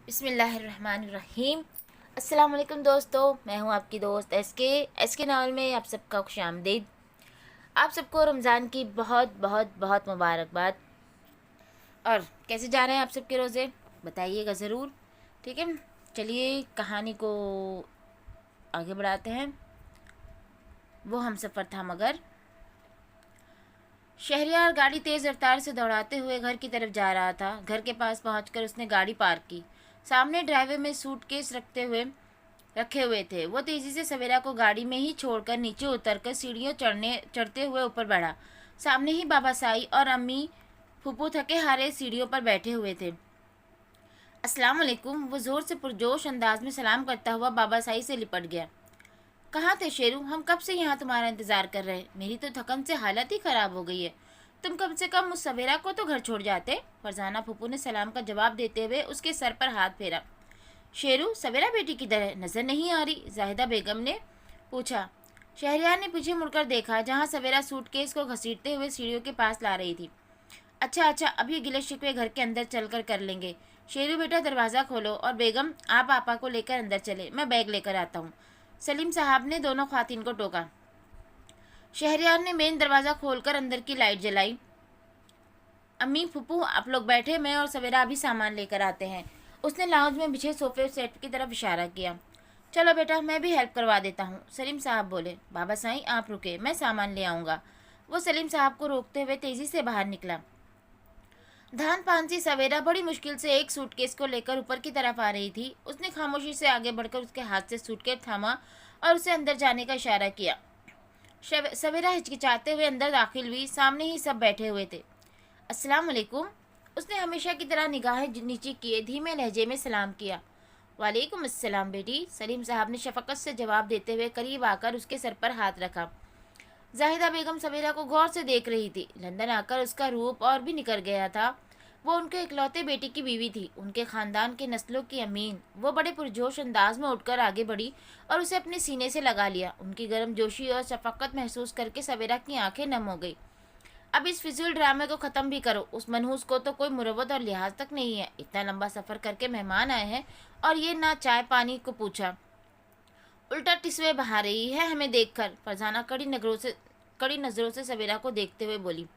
बिस्मिल्लाहिर्रहमानिर्रहीम। अस्सलाम वालेकुम दोस्तों, मैं हूं आपकी दोस्त एस के नावल में आप सबका खुशामदीद। आप सबको रमज़ान की बहुत बहुत बहुत मुबारकबाद। और कैसे जा रहे हैं आप सबके रोज़े, बताइएगा ज़रूर। ठीक है, चलिए कहानी को आगे बढ़ाते हैं। वो हम सफ़र था मगर। शहरियार गाड़ी तेज़ रफ्तार से दौड़ाते हुए घर की तरफ जा रहा था। घर के पास पहुंचकर उसने गाड़ी पार्क की। सामने ड्राइवर में सूटकेस रखे हुए थे। वो तेजी से सवेरा को गाड़ी में ही छोड़कर नीचे उतरकर सीढ़ियों चढ़ते हुए ऊपर बढ़ा। सामने ही बाबा साई और अम्मी फूफू थके हारे सीढ़ियों पर बैठे हुए थे। अस्सलाम वालेकुम, वो जोर से पुरजोश अंदाज में सलाम करता हुआ बाबा साई से लिपट गया। कहाँ थे शेरू, हम कब से यहाँ तुम्हारा इंतजार कर रहे। मेरी तो थकन से हालत ही खराब हो गई है। तुम कम से कम उस सवेरा को तो घर छोड़ जाते। फरजाना फूफू ने सलाम का जवाब देते हुए उसके सर पर हाथ फेरा। शेरू, सवेरा बेटी किधर है, नजर नहीं आ रही, जाहिदा बेगम ने पूछा। शहरियार ने पीछे मुड़कर देखा जहाँ सवेरा सूटकेस को घसीटते हुए सीढ़ियों के पास ला रही थी। अच्छा अच्छा, अब ये गिले शिकवे घर के अंदर चलकर कर लेंगे। शेरू बेटा, दरवाज़ा खोलो और बेगम आप आपा को लेकर अंदर चले, मैं बैग लेकर आता हूँ। सलीम साहब ने दोनों ख्वातीन को टोका। शहरियार ने मेन दरवाज़ा खोलकर अंदर की लाइट जलाई। अम्मी फूफू आप लोग बैठे, मैं और सवेरा अभी सामान लेकर आते हैं। उसने लाउंज में बिछे सोफे सेट की तरफ इशारा किया। चलो बेटा, मैं भी हेल्प करवा देता हूँ, सलीम साहब बोले। बाबा साईं आप रुके, मैं सामान ले आऊँगा। वो सलीम साहब को रोकते हुए तेज़ी से बाहर निकला। धान पानसी सवेरा बड़ी मुश्किल से एक सूटकेस को लेकर ऊपर की तरफ आ रही थी। उसने खामोशी से आगे बढ़कर उसके हाथ से सूटकेस थामा और उसे अंदर जाने का इशारा किया। सवेरा हिचकिचाते हुए अंदर दाखिल हुई। सामने ही सब बैठे हुए थे। अस्सलाम वालेकुम, उसने हमेशा की तरह निगाहें नीचे किए धीमे लहजे में सलाम किया। वालेकुम अस्सलाम बेटी, सलीम साहब ने शफकत से जवाब देते हुए करीब आकर उसके सर पर हाथ रखा। जाहिदा बेगम सवेरा को गौर से देख रही थी। लंदन आकर उसका रूप और भी निखर गया था। वो उनके इकलौते बेटी की बीवी थी, उनके खानदान के नस्लों की अमीन। वो बड़े पुरजोश अंदाज में उठकर आगे बढ़ी और उसे अपने सीने से लगा लिया। उनकी गर्मजोशी और शफकत महसूस करके सवेरा की आंखें नम हो गई। अब इस फिजूल ड्रामे को ख़त्म भी करो। उस मनहूस को तो कोई मुरवत और लिहाज तक नहीं है। इतना लंबा सफ़र करके मेहमान आए हैं और ये ना चाय पानी को पूछा, उल्टा टिस्वे बहा रही है हमें देखकर। फरजाना कड़ी नज़रों से सवेरा को देखते हुए बोली।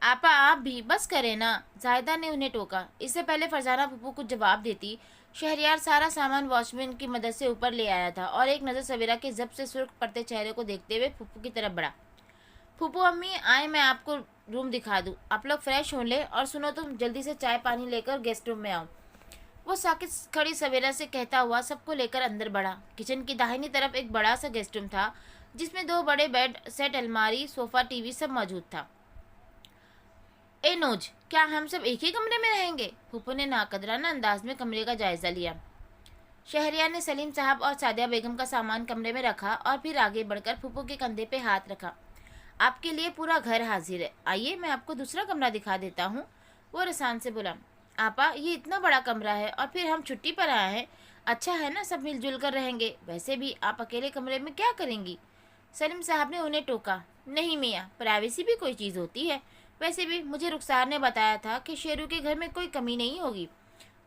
आपा आप भी बस करें ना, जायदा ने उन्हें टोका। इससे पहले फरजाना फूफू को जवाब देती, शहरियार सारा सामान वॉचमैन की मदद से ऊपर ले आया था और एक नज़र सवेरा के जब से सुर्ख पड़ते चेहरे को देखते हुए फूफू की तरफ बढ़ा। फूफू अम्मी आए, मैं आपको रूम दिखा दूँ। आप लोग फ्रेश हो ले और सुनो, तुम जल्दी से चाय पानी लेकर गेस्ट रूम में आओ। वो साकित खड़ी सवेरा से कहता हुआ सबको लेकर अंदर बढ़ा। किचन की दाहिनी तरफ एक बड़ा सा गेस्ट रूम था जिसमें 2 बड़े बेड सेट, अलमारी, सोफ़ा, टीवी सब मौजूद था। ए नोज, क्या हम सब एक ही कमरे में रहेंगे? फूफू ने नाकदराना अंदाज में कमरे का जायजा लिया। शहरियार ने सलीम साहब और सादिया बेगम का सामान कमरे में रखा और फिर आगे बढ़कर फूफू के कंधे पे हाथ रखा। आपके लिए पूरा घर हाजिर है, आइए मैं आपको दूसरा कमरा दिखा देता हूँ। वो रसान से बोला। आपा, ये इतना बड़ा कमरा है और फिर हम छुट्टी पर आए हैं। अच्छा है ना, सब मिलजुल कर रहेंगे। वैसे भी आप अकेले कमरे में क्या करेंगी? सलीम साहब ने उन्हें टोका। नहीं मियाँ, प्राइवेसी भी कोई चीज़ होती है। वैसे भी मुझे रुखसार ने बताया था कि शेरू के घर में कोई कमी नहीं होगी।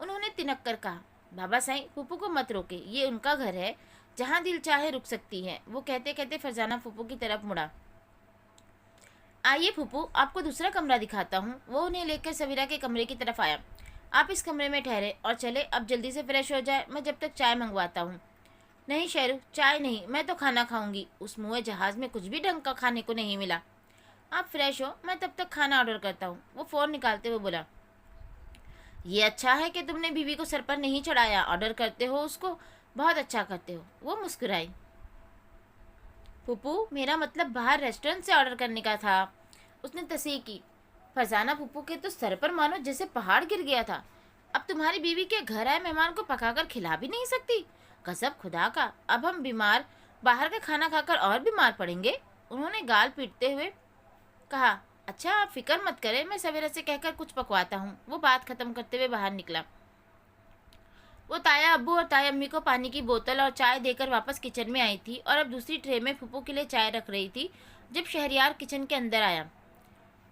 उन्होंने तिनक कर कहा। बाबा साईं, फूफू को मत रोके, ये उनका घर है, जहाँ दिल चाहे रुक सकती हैं। वो कहते कहते फरजाना फूफू की तरफ मुड़ा। आइए फूफू, आपको दूसरा कमरा दिखाता हूँ। वो उन्हें लेकर सवीरा के कमरे की तरफ आया। आप इस कमरे में ठहरे और चले, अब जल्दी से फ्रेश हो जाए, मैं जब तक चाय मंगवाता हूँ। नहीं शेरू, चाय नहीं, मैं तो खाना खाऊंगी। उस मुँह जहाज़ में कुछ भी ढंग का खाने को नहीं मिला। आप फ्रेश हो, मैं तब तक खाना ऑर्डर करता हूँ। वो फ़ोन निकालते हुए बोला। ये अच्छा है कि तुमने बीवी को सर पर नहीं चढ़ाया, ऑर्डर करते हो उसको, बहुत अच्छा करते हो। वो मुस्कुराई। फूफू, मेरा मतलब बाहर रेस्टोरेंट से ऑर्डर करने का था, उसने तस्दीक की। फरजाना फूफू के तो सर पर मानो जैसे पहाड़ गिर गया था। अब तुम्हारी बीवी के घर आए मेहमान को पकाकर खिला भी नहीं सकती। गजब खुदा का, अब हम बीमार बाहर का खाना खाकर और बीमार पड़ेंगे। उन्होंने गाल पीटते हुए कहा। अच्छा आप फिक्र मत करें, मैं सवेरा से कहकर कुछ पकवाता हूँ। वो बात खत्म करते हुए बाहर निकला। वो ताया अब्बू और ताया अम्मी को पानी की बोतल और चाय देकर वापस किचन में आई थी और अब दूसरी ट्रे में फूफू के लिए चाय रख रही थी जब शहरियार किचन के अंदर आया।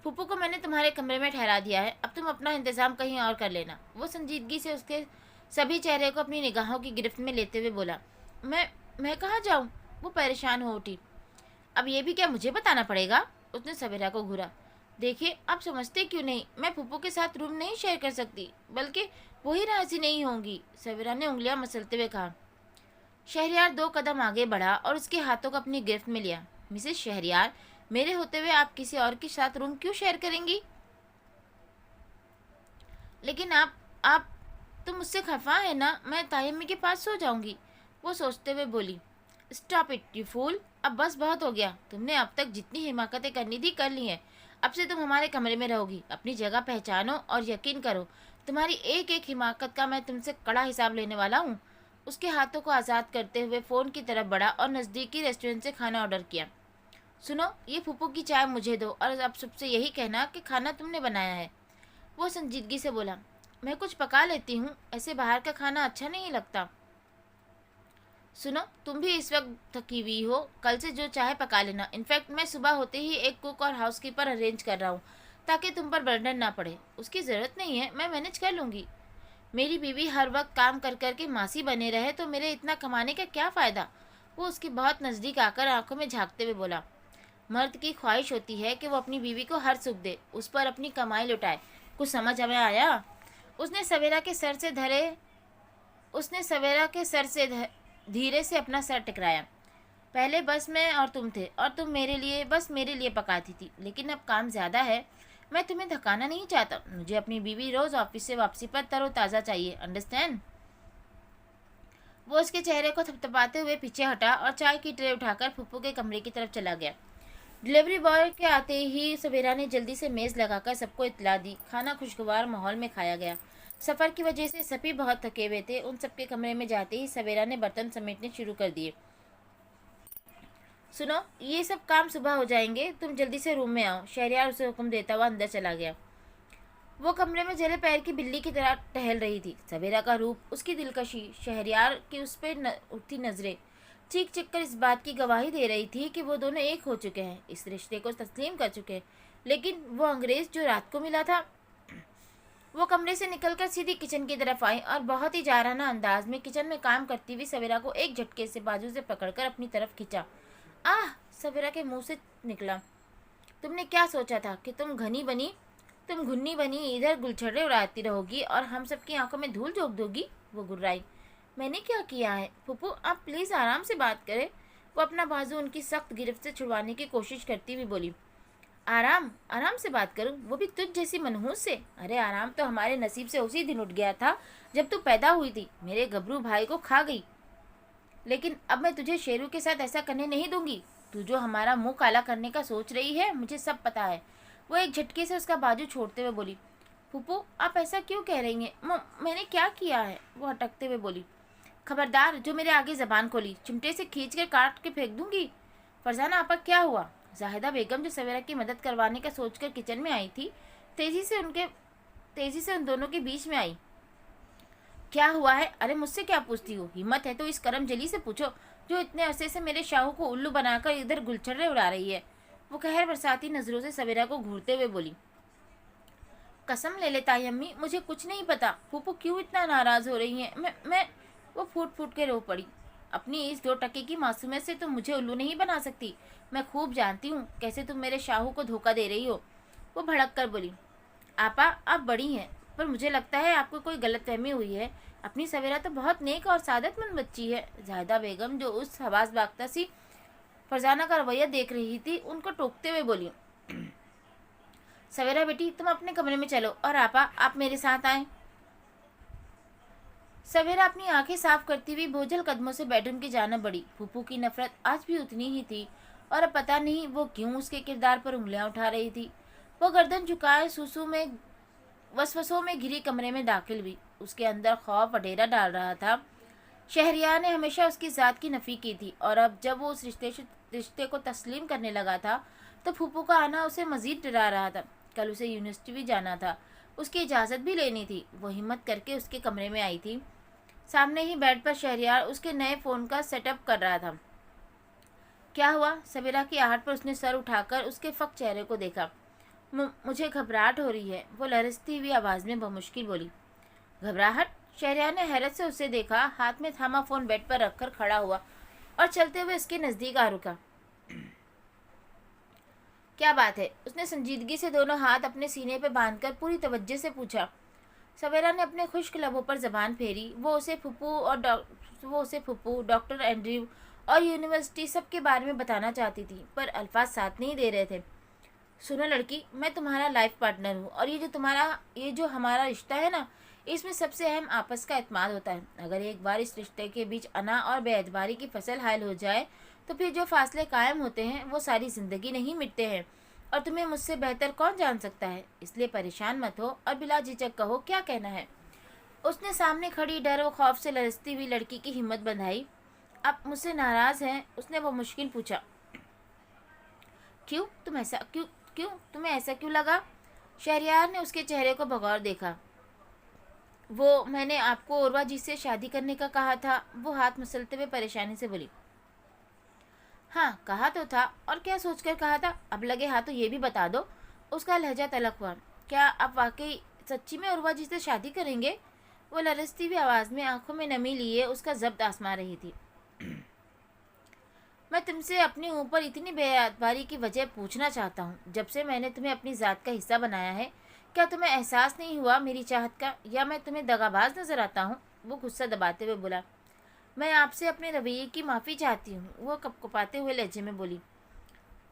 फूफू को मैंने तुम्हारे कमरे में ठहरा दिया है, अब तुम अपना इंतज़ाम कहीं और कर लेना। वो संजीदगी से उसके सभी चेहरे को अपनी निगाहों की गिरफ्त में लेते हुए बोला। मैं मैं कहाँ जाऊँ? वो परेशान हो उठी। अब ये भी क्या मुझे बताना पड़ेगा? उसने सवेरा को घूरा। देखिए, आप समझते क्यों नहीं, मैं फूफू के साथ रूम नहीं शेयर कर सकती, बल्कि वही राजी नहीं होंगी, सवेरा ने उंगलियां मसलते हुए कहा। शहरयार 2 कदम आगे बढ़ा और उसके हाथों को अपनी गिरफ्त में लिया। मिसेस शहरयार, मेरे होते हुए आप किसी और के साथ रूम क्यों शेयर करेंगी? लेकिन आप तुम मुझसे खफा है ना? मैं तायम्मी के पास सो जाऊंगी, वो सोचते हुए बोली। स्टॉप इट यू फूल, अब बस बहुत हो गया। तुमने अब तक जितनी हिमाकतें करनी थी कर ली हैं। अब से तुम हमारे कमरे में रहोगी। अपनी जगह पहचानो और यकीन करो, तुम्हारी एक एक हिमाकत का मैं तुमसे कड़ा हिसाब लेने वाला हूँ। उसके हाथों को आज़ाद करते हुए फ़ोन की तरफ बढ़ा और नज़दीकी रेस्टोरेंट से खाना ऑर्डर किया। सुनो, ये फूफू की चाय मुझे दो और अब सबसे यही कहना कि खाना तुमने बनाया है, वो संजीदगी से बोला। मैं कुछ पका लेती हूँ, ऐसे बाहर का खाना अच्छा नहीं लगता। सुनो, तुम भी इस वक्त थकी हुई हो, कल से जो चाहे पका लेना। इनफैक्ट मैं सुबह होते ही एक कुक और हाउसकीपर अरेंज कर रहा हूँ, ताकि तुम पर बर्डन ना पड़े। उसकी ज़रूरत नहीं है, मैं मैनेज कर लूँगी। मेरी बीवी हर वक्त काम कर कर के मासी बने रहे तो मेरे इतना कमाने का क्या फ़ायदा? वो उसके बहुत नज़दीक आकर आंखों में झांकते हुए बोला। मर्द की ख्वाहिश होती है कि वो अपनी बीवी को हर सुख दे, उस पर अपनी कमाई लुटाए। कुछ समझ हमें आया? उसने सवेरा के सर से धरे उसने सवेरा के सर से धीरे से अपना सर टकराया। पहले बस मैं और तुम थे, और तुम बस मेरे लिए पकाती थी, लेकिन अब काम ज़्यादा है। मैं तुम्हें थकाना नहीं चाहता। मुझे अपनी बीवी रोज़ ऑफिस से वापसी पर तरोताज़ा चाहिए, अंडरस्टैंड? वो उसके चेहरे को थपथपाते हुए पीछे हटा और चाय की ट्रे उठाकर फूफू के कमरे की तरफ चला गया। डिलीवरी बॉय के आते ही सवेरा ने जल्दी से मेज़ लगाकर सबको इत्तला दी। खाना खुशगवार माहौल में खाया गया। सफ़र की वजह से सभी बहुत थके हुए थे। उन सबके कमरे में जाते ही सवेरा ने बर्तन समेटने शुरू कर दिए। सुनो, ये सब काम सुबह हो जाएंगे, तुम जल्दी से रूम में आओ, शहरयार उसे हुक्म देता हुआ अंदर चला गया। वो कमरे में जले पैर की बिल्ली की तरह टहल रही थी। सवेरा का रूप, उसकी दिलकशी, शहरयार की उस पर उठती नजरें चीख चीख कर इस बात की गवाही दे रही थी कि वो दोनों एक हो चुके हैं, इस रिश्ते को तस्लीम कर चुके हैं। लेकिन वो अंग्रेज जो रात को मिला था, वो कमरे से निकलकर सीधी किचन की तरफ आई और बहुत ही जाराना अंदाज में किचन में काम करती हुई सवेरा को एक झटके से बाजू से पकड़कर अपनी तरफ खींचा। आह! सवेरा के मुंह से निकला। तुमने क्या सोचा था कि तुम घुन्नी बनी इधर गुलछड़े उड़ाती रहोगी और हम सबकी आंखों में धूल झोंक दोगी? वो गुर्राई। मैंने क्या किया है? फूफू, आप प्लीज़ आराम से बात करें। वो अपना बाजू उनकी सख्त गिरफ्त से छुड़वाने की कोशिश करती हुई बोली। आराम आराम से बात करूं, वो भी तुझ जैसी मनहूस से? अरे आराम तो हमारे नसीब से उसी दिन उठ गया था जब तू पैदा हुई थी, मेरे गबरू भाई को खा गई। लेकिन अब मैं तुझे शेरू के साथ ऐसा करने नहीं दूंगी। तू जो हमारा मुंह काला करने का सोच रही है, मुझे सब पता है। वो एक झटके से उसका बाजू छोड़ते हुए बोली। फूफू, आप ऐसा क्यों कह रही हैं? मैंने क्या किया है? वो अटकते हुए बोली। खबरदार, जो मेरे आगे जबान खोली, चिमटे से खींच कर काट के फेंक दूंगी। फरजाना आपा, क्या हुआ? जाहिदा बेगम, जो सवेरा की मदद करवाने का सोचकर किचन में आई थी, तेजी से उन दोनों के बीच में आई। क्या हुआ है? अरे मुझसे क्या पूछती हो? हिम्मत है तो इस करम जली से पूछो, जो इतने अरसे से मेरे शाहू को उल्लू बनाकर इधर गुलछर्रे उड़ा रही है। वो कहर बरसाती नजरों से सवेरा को घूरते हुए बोली। कसम ले लेता है अम्मी, मुझे कुछ नहीं पता। फूफू क्यों इतना नाराज हो रही हैं? मैं वो फूट फूट के रो पड़ी। अपनी इस 2 टके की मासूमियत से तुम मुझे उल्लू नहीं बना सकती। मैं खूब जानती हूँ कैसे तुम मेरे शाहू को धोखा दे रही हो। वो भड़क कर बोली। आपा, आप बड़ी हैं, पर मुझे लगता है आपको कोई गलतफहमी हुई है। अपनी सवेरा तो बहुत नेक और सादतमंद बच्ची है। जाहिदा बेगम, जो उस हवास बागता सी फरजाना का रवैया देख रही थी, उनको टोकते हुए बोली। सवेरा बेटी, तुम अपने कमरे में चलो, और आपा, आप मेरे साथ आए। सवेरा अपनी आंखें साफ करती हुई बोझल कदमों से बेडरूम की जानिब बढ़ी। फूफू की नफरत आज भी उतनी ही थी, और अब पता नहीं वो क्यों उसके किरदार पर उंगलियां उठा रही थी। वो गर्दन झुकाए सुसु में वसवसों में घिरी कमरे में दाखिल हुई। उसके अंदर खौफ अडेरा डाल रहा था। शहरियार ने हमेशा उसकी ज़ात की नफ़ी की थी, और अब जब वो उस रिश्ते को तस्लीम करने लगा था, तो फूफू का आना उसे मज़ीद डरा रहा था। कल उसे यूनिवर्सिटी भी जाना था, उसकी इजाज़त भी लेनी थी। वो हिम्मत करके उसके कमरे में आई थी। सामने ही बेड पर शहरियार उसके नए फ़ोन का सेटअप कर रहा था। क्या हुआ? सवेरा की आहट पर उसने सर उठाकर उसके फक चेहरे को देखा। मुझे घबराहट हो रही है, वो लरजती हुई आवाज़ में बमुश्किल बोली। घबराहट? शहरयार ने हैरत से उसे देखा। हाथ में थामा फ़ोन बेड पर रखकर खड़ा हुआ और चलते हुए उसके नज़दीक आ रुका। क्या बात है? उसने संजीदगी से दोनों हाथ अपने सीने पर बांधकर पूरी तवज्जो से पूछा। सवेरा ने अपने खुश्क लबों पर जबान फेरी। वो उसे फुप्पू, डॉक्टर एंड्रयू और यूनिवर्सिटी सब के बारे में बताना चाहती थी, पर अल्फाज साथ नहीं दे रहे थे। सुनो लड़की, मैं तुम्हारा लाइफ पार्टनर हूँ और ये जो हमारा रिश्ता है ना, इसमें सबसे अहम आपस का एतमाद होता है। अगर एक बार इस रिश्ते के बीच अना और बेएतबारी की फसल हायल हो जाए तो फिर जो फासले कायम होते हैं वो सारी ज़िंदगी नहीं मिटते हैं, और तुम्हें मुझसे बेहतर कौन जान सकता है। इसलिए परेशान मत हो और बिला झिझक कहो क्या कहना है। उसने सामने खड़ी डर व खौफ से लरजती हुई लड़की की हिम्मत बंधाई। आप मुझसे नाराज़ हैं? उसने वो मुश्किल पूछा। क्यों? तुम्हें ऐसा क्यों लगा? शहरयार ने उसके चेहरे को बगौर देखा। वो मैंने आपको उर्वा जी से शादी करने का कहा था, वो हाथ मसलते हुए परेशानी से बोली। हाँ, कहा तो था, और क्या सोचकर कहा था? अब लगे हाथ तो ये भी बता दो। उसका लहजा तलक हुआ। क्या आप वाकई सच्ची में उर्वा जी से शादी करेंगे? वो लरजती हुई आवाज़ में आंखों में नमी लिए उसका जब्त आसमा रही थी। मैं तुमसे अपने ऊपर इतनी बेअदबारी की वजह पूछना चाहता हूँ। जब से मैंने तुम्हें अपनी ज़ात का हिस्सा बनाया है, क्या तुम्हें एहसास नहीं हुआ मेरी चाहत का, या मैं तुम्हें दगाबाज नजर आता हूँ? वो गुस्सा दबाते हुए बोला। मैं आपसे अपने रवैये की माफ़ी चाहती हूँ, वो कपकपाते हुए लहजे में बोली।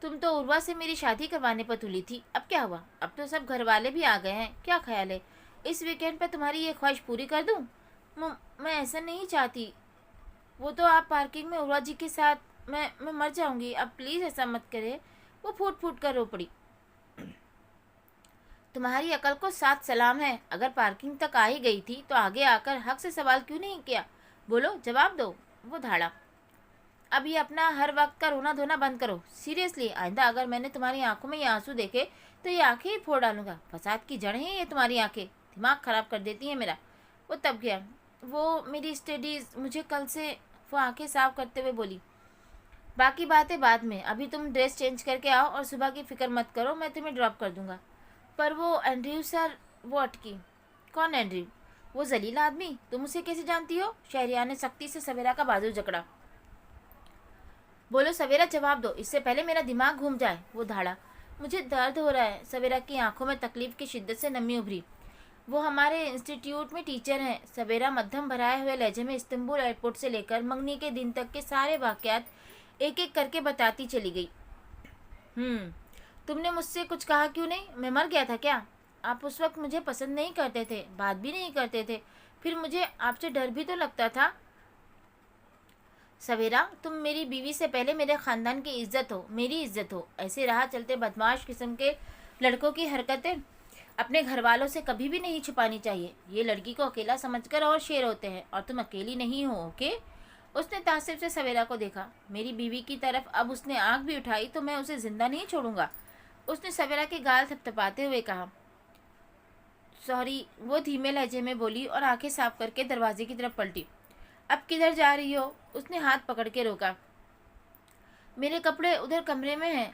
तुम तो उर्वा से मेरी शादी करवाने पर तुली थी, अब क्या हुआ? अब तो सब घर वाले भी आ गए हैं, क्या ख्याल है इस वीकेंड पर तुम्हारी ये ख्वाहिश पूरी कर दूँ? मैं ऐसा नहीं चाहती। वो तो आप पार्किंग में उर्वा जी के साथ, मैं मर जाऊंगी, अब प्लीज़ ऐसा मत करे। वो फूट फूट कर रो पड़ी। तुम्हारी अकल को साथ सलाम है। अगर पार्किंग तक आ ही गई थी तो आगे आकर हक से सवाल क्यों नहीं किया? बोलो, जवाब दो। वो धाड़ा। अब ये अपना हर वक्त का रोना धोना बंद करो। सीरियसली, आइंदा अगर मैंने तुम्हारी आंखों में ये आंसू देखे तो ये आंखें ही फोड़ डालूंगा। फसाद की जड़ है ये तुम्हारी आंखें, दिमाग खराब कर देती हैं मेरा। वो तब गया। वो मेरी स्टडीज मुझे कल से, वो आंखें साफ करते हुए बोली। बाकी बातें बाद में, अभी तुम ड्रेस चेंज करके आओ और सुबह की फिक्र मत करो, मैं तुम्हें ड्रॉप कर दूंगा। पर वो एंड्रयू सर, वो अटकी। कौन एंड्रयू? वो जलील आदमी, तुम उसे कैसे जानती हो? शहरियार ने सख्ती से सवेरा का बाजू जकड़ा। बोलो सवेरा, जवाब दो, इससे पहले मेरा दिमाग घूम जाए। वो धाड़ा। मुझे दर्द हो रहा है। सवेरा की आंखों में तकलीफ की शिद्दत से नमी उभरी। वो हमारे इंस्टीट्यूट में टीचर हैं। सवेरा मध्यम भराए हुए लहजे में इस्तांबुल एयरपोर्ट से लेकर मंगनी के दिन तक के सारे वाकयात एक एक करके बताती चली गई। तुमने मुझसे कुछ कहा क्यों नहीं? मैं मर गया था क्या? आप उस वक्त मुझे पसंद नहीं करते थे, बात भी नहीं करते थे, फिर मुझे आपसे डर भी तो लगता था। सवेरा, तुम मेरी बीवी से पहले मेरे ख़ानदान की इज्जत हो, मेरी इज्जत हो। ऐसे राह चलते बदमाश किस्म के लड़कों की हरकतें अपने घर वालों से कभी भी नहीं छुपानी चाहिए। ये लड़की को अकेला समझकर और शेर होते हैं, और तुम अकेली नहीं हो, ओके? उसने तासिफ से सवेरा को देखा। मेरी बीवी की तरफ अब उसने आंख भी उठाई तो मैं उसे जिंदा नहीं छोड़ूंगा। उसने सवेरा के गाल थपथपाते हुए कहा। सॉरी, वो धीमे लहजे में बोली और आंखें साफ करके दरवाजे की तरफ पलटी। अब किधर जा रही हो? उसने हाथ पकड़ के रोका। मेरे कपड़े उधर कमरे में हैं।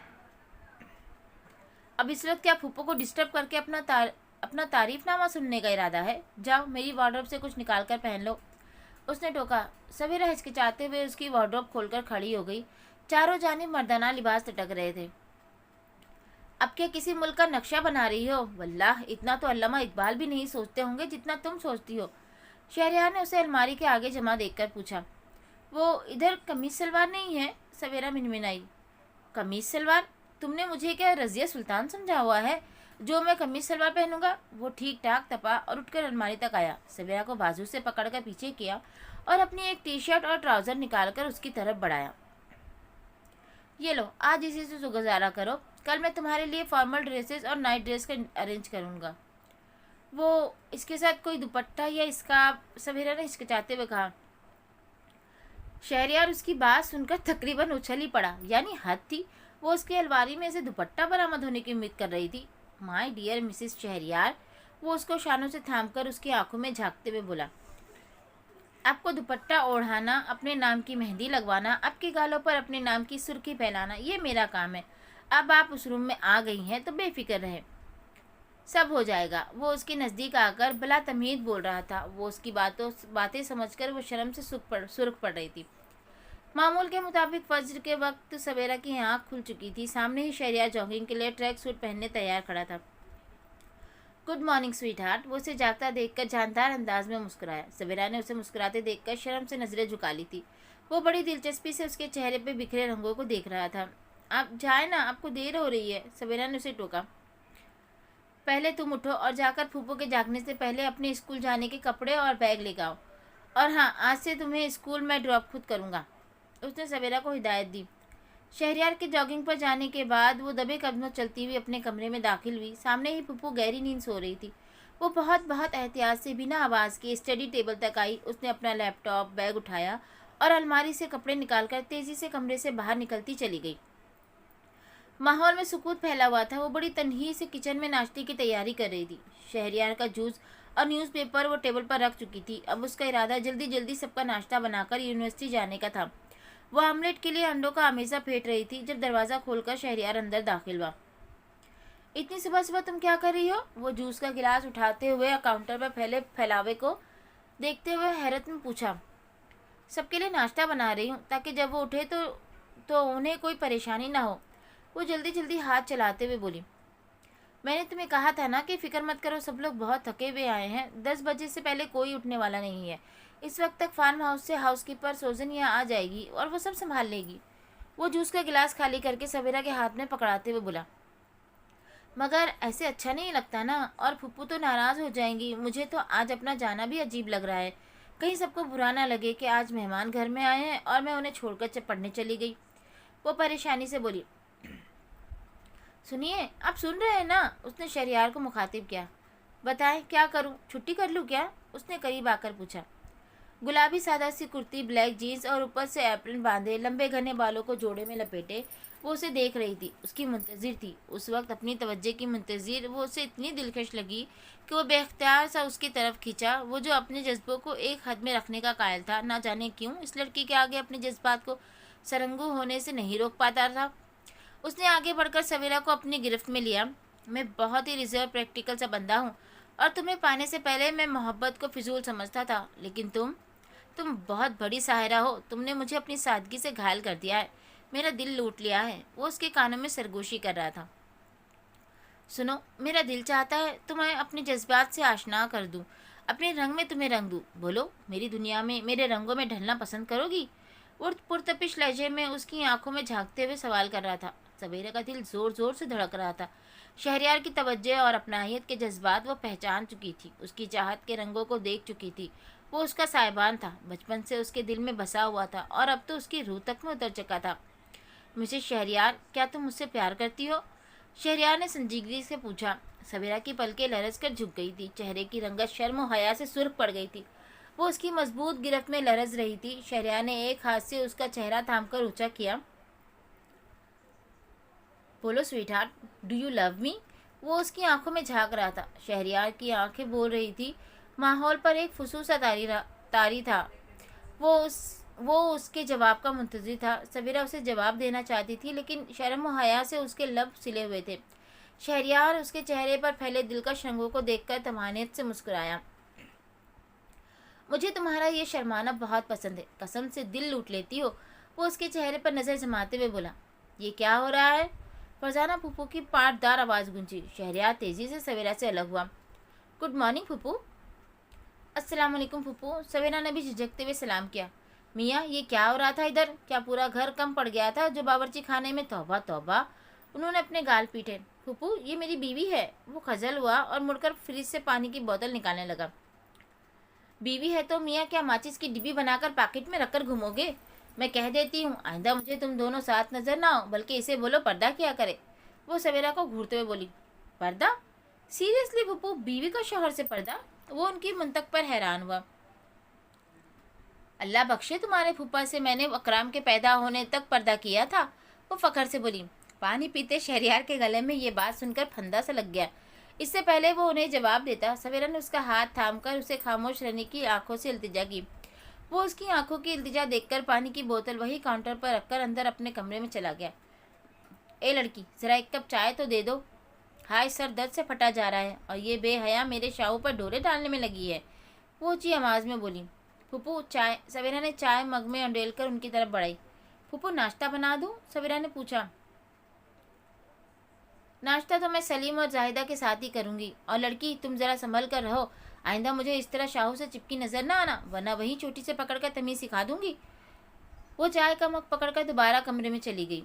अब इस वक्त क्या फूफो को डिस्टर्ब करके अपना तारीफनामा सुनने का इरादा है? जाओ, मेरी वार्डरोब से कुछ निकाल कर पहन लो। उसने टोका। सवेरा हिचकिचाते हुए उसकी वार्डरोब खोलकर खड़ी हो गई। चारों जानिब मर्दाना लिबास लटक रहे थे। अब क्या किसी मुल्क का नक्शा बना रही हो? वल्लाह, इतना तो अल्लामा इकबाल भी नहीं सोचते होंगे जितना तुम सोचती हो। शहरयार ने उसे अलमारी के आगे जमा देखकर पूछा। वो इधर कमीज सलवार नहीं है? सवेरा मिनमिनाई। कमीज सलवार? तुमने मुझे क्या रजिया सुल्तान समझा हुआ है जो मैं कमीज सलवार पहनूंगा? वो ठीक ठाक तपा और उठकर अलमारी तक आया। सवेरा को बाजू से पकड़कर पीछे किया और अपनी एक टी शर्ट और ट्राउजर निकालकर उसकी तरफ बढ़ाया। ये लो, आज इसी से गुजारा करो, कल मैं तुम्हारे लिए फॉर्मल ड्रेसेस और नाइट ड्रेस का अरेंज करूँगा। वो इसके साथ कोई दुपट्टा या इसका? सवेरा ने हिचकिचाते हुए कहा। शहरयार उसकी बात सुनकर तकरीबन उछल ही पड़ा। यानी हद थी, वो उसकी अलमारी में से दुपट्टा बरामद होने की उम्मीद कर रही थी। माय डियर मिसेस शहरयार, वो उसको शानों से थामकर उसकी आंखों में झांकते हुए बोला। आपको दुपट्टा ओढ़ाना, अपने नाम की मेहंदी लगवाना, आपके गालों पर अपने नाम की सुर्खी फैलाना, ये मेरा काम है। अब आप उस रूम में आ गई हैं तो बेफिक्र रहे। सब हो जाएगा। वो उसके नज़दीक आकर भला तमीज़ बोल रहा था। वो उसकी बातें समझकर वो शर्म से सुर्ख पड़ रही थी। मामूल के मुताबिक फज्र के वक्त सवेरा की आँख खुल चुकी थी। सामने ही शहरियार जॉगिंग के लिए ट्रैक सूट पहनने तैयार खड़ा था। Good morning sweet heart. वो उसे जागता देखकर जानदार अंदाज में मुस्कुराया। सवेरा ने उसे मुस्कुराते देखकर शर्म से नजरें झुका ली थी। वो बड़ी दिलचस्पी से उसके चेहरे पे बिखरे रंगों को देख रहा था। आप जाए ना, आपको देर हो रही है, सवेरा ने उसे टोका। पहले तुम उठो और जाकर फूफो के जागने से पहले अपने स्कूल जाने के कपड़े और बैग लेकर आओ। और हाँ, आज से तुम्हें स्कूल में ड्रॉप खुद करूँगा, उसने सवेरा को हिदायत दी। शहरयार के जॉगिंग पर जाने के बाद वो दबे कदमों चलती हुई अपने कमरे में दाखिल हुई। सामने ही पप्पू गहरी नींद सो रही थी। वो बहुत बहुत एहतियात से बिना आवाज़ के स्टडी टेबल तक आई। उसने अपना लैपटॉप बैग उठाया और अलमारी से कपड़े निकालकर तेज़ी से कमरे से बाहर निकलती चली गई। माहौल में सुकून फैला हुआ था। वो बड़ी तन्ही से किचन में नाश्ते की तैयारी कर रही थी। शहरयार का जूस और न्यूज़पेपर वो टेबल पर रख चुकी थी। अब उसका इरादा जल्दी जल्दी सबका नाश्ता बनाकर यूनिवर्सिटी जाने का था। वो आमलेट के लिए अंडों का हमेशा फेंट रही थी जब दरवाज़ा खोलकर शहरयार अंदर दाखिल हुआ। इतनी सुबह सुबह तुम क्या कर रही हो? वो जूस का गिलास उठाते हुए काउंटर पर फैले फैलावे को देखते हुए हैरत में पूछा। सबके लिए नाश्ता बना रही हूँ ताकि जब वो उठे तो उन्हें कोई परेशानी ना हो। वो जल्दी जल्दी हाथ चलाते हुए बोली। मैंने तुम्हें कहा था ना कि फिक्र मत करो, सब लोग बहुत थके हुए आए हैं। 10 बजे से पहले कोई उठने वाला नहीं है। इस वक्त तक फार्म हाउस से हाउसकीपर सोजन यहाँ आ जाएगी और वो सब संभाल लेगी। वो जूस का गिलास खाली करके सवेरा के हाथ में पकड़ाते हुए बोला। मगर ऐसे अच्छा नहीं लगता ना, और फुप्पू तो नाराज़ हो जाएंगी। मुझे तो आज अपना जाना भी अजीब लग रहा है। कहीं सबको बुरा ना लगे कि आज मेहमान घर में आए हैं और मैं उन्हें छोड़कर पढ़ने चली गई। वो परेशानी से बोली। सुनिए, आप सुन रहे हैं ना, उसने शहरयार को मुखातिब किया। बताएं क्या करूं, छुट्टी कर लूं क्या? उसने करीब आकर पूछा। गुलाबी सादा सी कुर्ती, ब्लैक जीन्स और ऊपर से एप्रन बांधे, लंबे घने बालों को जोड़े में लपेटे वो उसे देख रही थी। उसकी मुंतजिर थी। उस वक्त अपनी तवज्जो की मुंतजिर वो उसे इतनी दिलकश लगी कि वो बेख्तियार सा उसकी तरफ खींचा। वो जो अपने जज्बों को एक हद में रखने का कायल था, ना जाने क्यों इस लड़की के आगे अपने जज्बात को सरंगू होने से नहीं रोक पाता था। उसने आगे बढ़कर सवेरा को अपनी गिरफ्त में लिया। मैं बहुत ही रिजर्व प्रैक्टिकल सा बंदा हूँ और तुम्हें पाने से पहले मैं मोहब्बत को फिजूल समझता था, लेकिन तुम बहुत बड़ी साहिरा हो। तुमने मुझे अपनी सादगी से घायल कर दिया है, मेरा दिल लूट लिया है। वो उसके कानों में सरगोशी कर रहा था। सुनो, मेरा दिल चाहता है तुम्हें अपने जज्बात से आशना कर दूं, अपने रंग में तुम्हें रंग दूं। बोलो, मेरी दुनिया में मेरे रंगों में ढलना पसंद करोगी? वो पुरतपिश लहजे में उसकी आंखों में झांकते हुए सवाल कर रहा था। सवेरा का दिल जोर जोर से धड़क रहा था। शहरयार की तवज्जो और अपनाहियत के जज्बात वो पहचान चुकी थी। उसकी चाहत के रंगों को देख चुकी थी। वो उसका साहिबान था, बचपन से उसके दिल में बसा हुआ था और अब तो उसकी रूह तक में उतर चुका था। मिसेस शहरयार, क्या तुम मुझसे प्यार करती हो? शहरयार ने संजीदगी से पूछा। सवेरा की पलकें लरज कर झुक गई थी। चेहरे की रंगत शर्म और हया से सुर्ख पड़ गई थी। वो उसकी मजबूत गिरफ्त में लरज रही थी। शहरयार ने एक हाथ से उसका चेहरा थामकर ऊंचा किया। बोलो sweet heart, do you love me? वो उसकी आंखों में झांक रहा था। शहरयार की आंखें बोल रही थी। माहौल पर एक फुसूसा तारी था। वो उसके जवाब का मुंतजिर था। सवेरा उसे जवाब देना चाहती थी, लेकिन शर्म और हया से उसके लब सिले हुए थे। शहरयार उसके चेहरे पर फैले दिलकश रंगों को देखकर तमानियत से मुस्कुराया। मुझे तुम्हारा ये शर्माना बहुत पसंद है, कसम से दिल लूट लेती हो। वो उसके चेहरे पर नज़र जमाते हुए बोला। ये क्या हो रहा है? फरजाना फूफू की पाटदार आवाज़ गूंजी। शहरयार तेज़ी से सवेरा से अलग हुआ। गुड मॉर्निंग फूफू। अस्सलाम वालेकुम फूफू, सवेरा ने भी झिझकते हुए सलाम किया। मियाँ, ये क्या हो रहा था इधर? क्या पूरा घर कम पड़ गया था जो बावर्ची खाने में? तौबा तौबा। उन्होंने अपने गाल पीटे। फूफू, ये मेरी बीवी है। वो खजल हुआ और मुड़कर फ्रिज से पानी की बोतल निकालने लगा। बीवी है तो मियाँ क्या माचिस की डिब्बी बनाकर पॉकेट में रखकर घूमोगे? मैं कह देती हूँ, आइंदा मुझे तुम दोनों साथ नजर ना हो, बल्कि इसे बोलो पर्दा किया करे। वो सवेरा को घूरते हुए बोली। पर्दा? सीरियसली फूफू, बीवी का शौहर से पर्दा? वो उनकी मंतक पर हैरान हुआ। अल्लाह बख्शे तुम्हारे फूफा से मैंने अकराम के पैदा होने तक पर्दा किया था। वो फखर से बोली। पानी पीते शहरयार के गले में ये बात सुनकर फंदा सा लग गया। इससे पहले वो उन्हें जवाब देता, सवेरा ने उसका हाथ थामकर उसे खामोश रहने की आंखों से इल्तिजा की। वो उसकी आंखों की इल्तिजा देखकर पानी की बोतल वही काउंटर पर रखकर अंदर अपने कमरे में चला गया। ए लड़की, ज़रा एक कप चाय तो दे दो। हाय सर, दर्द से फटा जा रहा है और ये बेहया मेरे शाहू पर डोरे डालने में लगी है, वो ऊंची आवाज़ में बोली। फूफू चाय, सवेरा ने चाय मग में उंडेल कर उनकी तरफ बढ़ाई। फूफू नाश्ता बना दूं? सवेरा ने पूछा। नाश्ता तो मैं सलीम और जाहिदा के साथ ही करूंगी। और लड़की, तुम ज़रा संभल कर रहो, आइंदा मुझे इस तरह शाहू से चिपकी नजर ना आना, वरना वही चोटी से पकड़कर तमीज़ सिखा दूंगी। वो चाय का मग पकड़कर दोबारा कमरे में चली गई।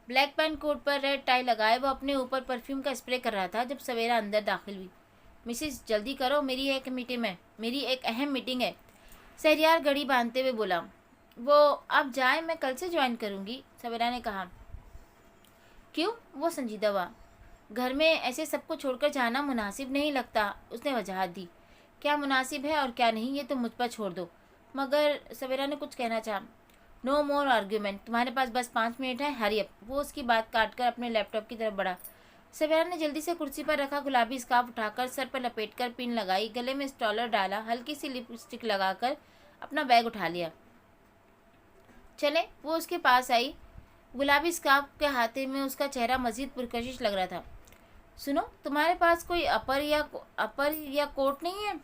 ब्लैक पैंट कोट पर रेड टाई लगाए वो अपने ऊपर परफ्यूम का स्प्रे कर रहा था जब सवेरा अंदर दाखिल हुई। मिसिस, जल्दी करो, मेरी एक अहम मीटिंग है, शहरियार घड़ी बांधते हुए बोला। वो आप जाए, मैं कल से ज्वाइन करूंगी, सवेरा ने कहा। क्यों? वो संजीदा हुआ। घर में ऐसे सबको छोड़कर जाना मुनासिब नहीं लगता, उसने वजाहत दी। क्या मुनासिब है और क्या नहीं ये तो मुझ पर छोड़ दो। मगर सवेरा ने कुछ कहना चाहा। नो मोर आर्ग्यूमेंट, तुम्हारे पास बस 5 मिनट है, हरी अप। वो उसकी बात काटकर अपने लैपटॉप की तरफ बढ़ा। सवेरा ने जल्दी से कुर्सी पर रखा गुलाबी स्कार्फ उठाकर सर पर लपेटकर पिन लगाई, गले में स्टॉलर डाला, हल्की सी लिपस्टिक लगाकर अपना बैग उठा लिया। चले, वो उसके पास आई। गुलाबी स्कार्फ के हाथे में उसका चेहरा मजीद पुरकशिश लग रहा था। सुनो, तुम्हारे पास कोई अपर या कोट नहीं है?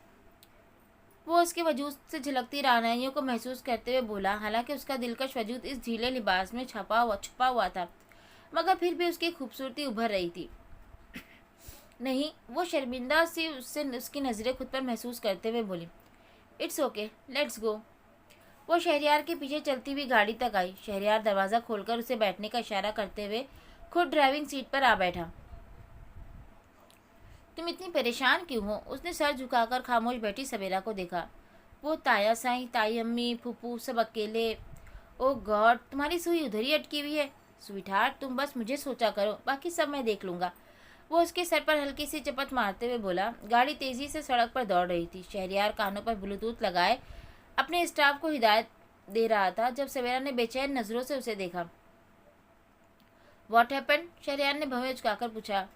वो उसके वजूद से झलकती रानाइयों को महसूस करते हुए बोला, हालांकि उसका दिलकश वजूद इस ढीले लिबास में छुपा हुआ था, मगर फिर भी उसकी खूबसूरती उभर रही थी। नहीं, वो शर्मिंदा सी उससे उसकी नज़रें खुद पर महसूस करते हुए बोली। It's okay, let's go. वो शहरियार के पीछे चलती हुई गाड़ी तक आई। शहरियार दरवाज़ा खोलकर उसे बैठने का इशारा करते हुए खुद ड्राइविंग सीट पर आ बैठा। तुम इतनी परेशान क्यों हो? उसने सर झुकाकर खामोश बैठी सवेरा को देखा। वो ताया साईं, ताई अम्मी, फूफू सब अकेले। ओ गॉड, तुम्हारी सुई उधर ही अटकी हुई है। स्वीटहार्ट, तुम बस मुझे सोचा करो, बाकी सब मैं देख लूँगा। वो उसके सर पर हल्की सी चपत मारते हुए बोला। गाड़ी तेज़ी से सड़क पर दौड़ रही थी। शहरियार कानों पर ब्लूटूथ लगाए अपने स्टाफ को हिदायत दे रहा था जब सवेरा ने बेचैन नज़रों से उसे देखा। What happened? शहरियार ने भवें उचकाकर पूछा।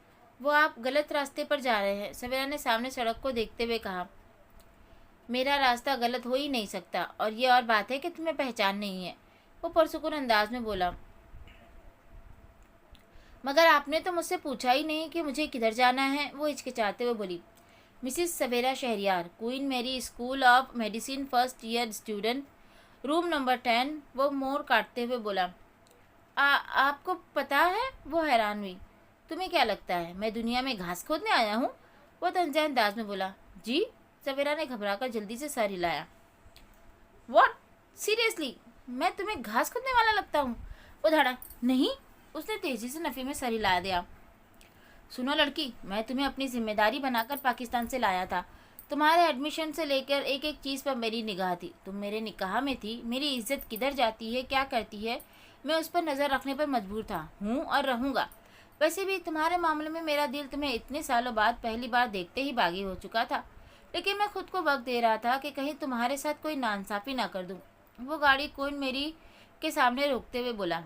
वो आप गलत रास्ते पर जा रहे हैं, सवेरा ने सामने सड़क को देखते हुए कहा। मेरा रास्ता गलत हो ही नहीं सकता, और ये और बात है कि तुम्हें पहचान नहीं है, वो पुरसुकून अंदाज में बोला। मगर आपने तो मुझसे पूछा ही नहीं कि मुझे किधर जाना है, वो हिचकिचाते हुए बोली। Mrs Savera Shahriyar, Queen Mary School of Medicine first year student, room number 10, वो मोड़ काटते हुए बोला। आपको पता है? वो हैरान हुई। तुम्हें क्या लगता है मैं दुनिया में घास खोदने आया हूँ? वो तंजा अंदाज में बोला। जी? सवेरा ने घबराकर जल्दी से सर हिलाया। व्हाट? सीरियसली? मैं तुम्हें घास खोदने वाला लगता हूँ? वो धड़ा। नहीं, उसने तेजी से नफे में सर हिला दिया। सुनो लड़की, मैं तुम्हें अपनी जिम्मेदारी बनाकर पाकिस्तान से लाया था। तुम्हारे एडमिशन से लेकर एक एक चीज़ पर मेरी निगाह थी। तुम मेरे निकाह में थी। मेरी इज्जत किधर जाती है, क्या करती है, मैं उस पर नज़र रखने पर मजबूर था, हूँ और रहूँगा। वैसे भी तुम्हारे मामले में मेरा दिल तुम्हें इतने सालों बाद पहली बार देखते ही बागी हो चुका था, लेकिन मैं खुद को वक्त दे रहा था कि कहीं तुम्हारे साथ कोई नाइंसाफ़ी ना कर दूँ। वो गाड़ी क्वीन मेरी के सामने रोकते हुए बोला।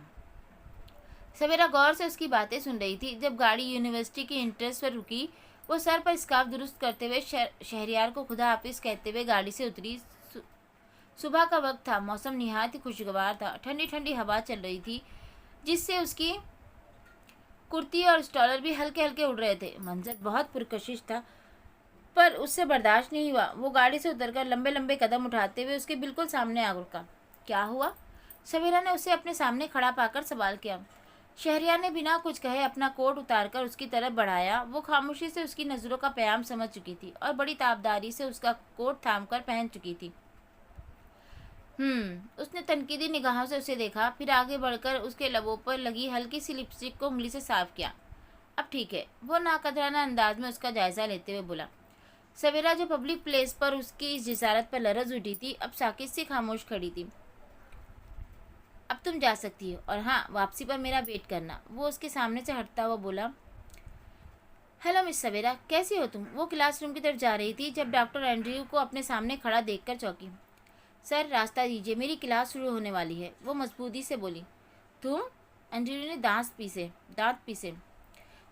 सवेरा गौर से उसकी बातें सुन रही थी। जब गाड़ी यूनिवर्सिटी की एंट्रेंस पर रुकी, वो सर पर स्कार्फ दुरुस्त करते हुए शहरियार को खुदा हाफिज कहते हुए गाड़ी से उतरी। सुबह का वक्त था, मौसम निहायत ही खुशगवार था। ठंडी ठंडी हवा चल रही थी जिससे उसकी कुर्ती और स्टॉलर भी हल्के हल्के उड़ रहे थे। मंजर बहुत पुरकशिश था, पर उससे बर्दाश्त नहीं हुआ। वो गाड़ी से उतरकर लंबे लंबे कदम उठाते हुए उसके बिल्कुल सामने आ रुका। क्या हुआ? सवेरा ने उसे अपने सामने खड़ा पाकर सवाल किया। शहरियार ने बिना कुछ कहे अपना कोट उतारकर उसकी तरफ बढ़ाया। वो खामोशी से उसकी नज़रों का प्याम समझ चुकी थी और बड़ी ताबदारी से उसका कोट थामकर पहन चुकी थी। उसने तनकीदी निगाहों से उसे देखा, फिर आगे बढ़कर उसके लबों पर लगी हल्की सी लिपस्टिक को उंगली से साफ किया। अब ठीक है, वो नाकदराना अंदाज में उसका जायजा लेते हुए बोला। सवेरा जो पब्लिक प्लेस पर उसकी इस जिसारत पर लरज उठी थी, अब साकित सी खामोश खड़ी थी। अब तुम जा सकती हो, और हाँ, वापसी पर मेरा वेट करना, वो उसके सामने से हटता हुआ बोला। हेलो मिस सवेरा, कैसी हो तुम? वो क्लासरूम की तरफ जा रही थी जब डॉक्टर एंड्रयू को अपने सामने खड़ा देखकर चौंकी। सर, रास्ता दीजिए, मेरी क्लास शुरू होने वाली है, वो मजबूती से बोली। तुम? एंड्रयू ने दांत पीसे।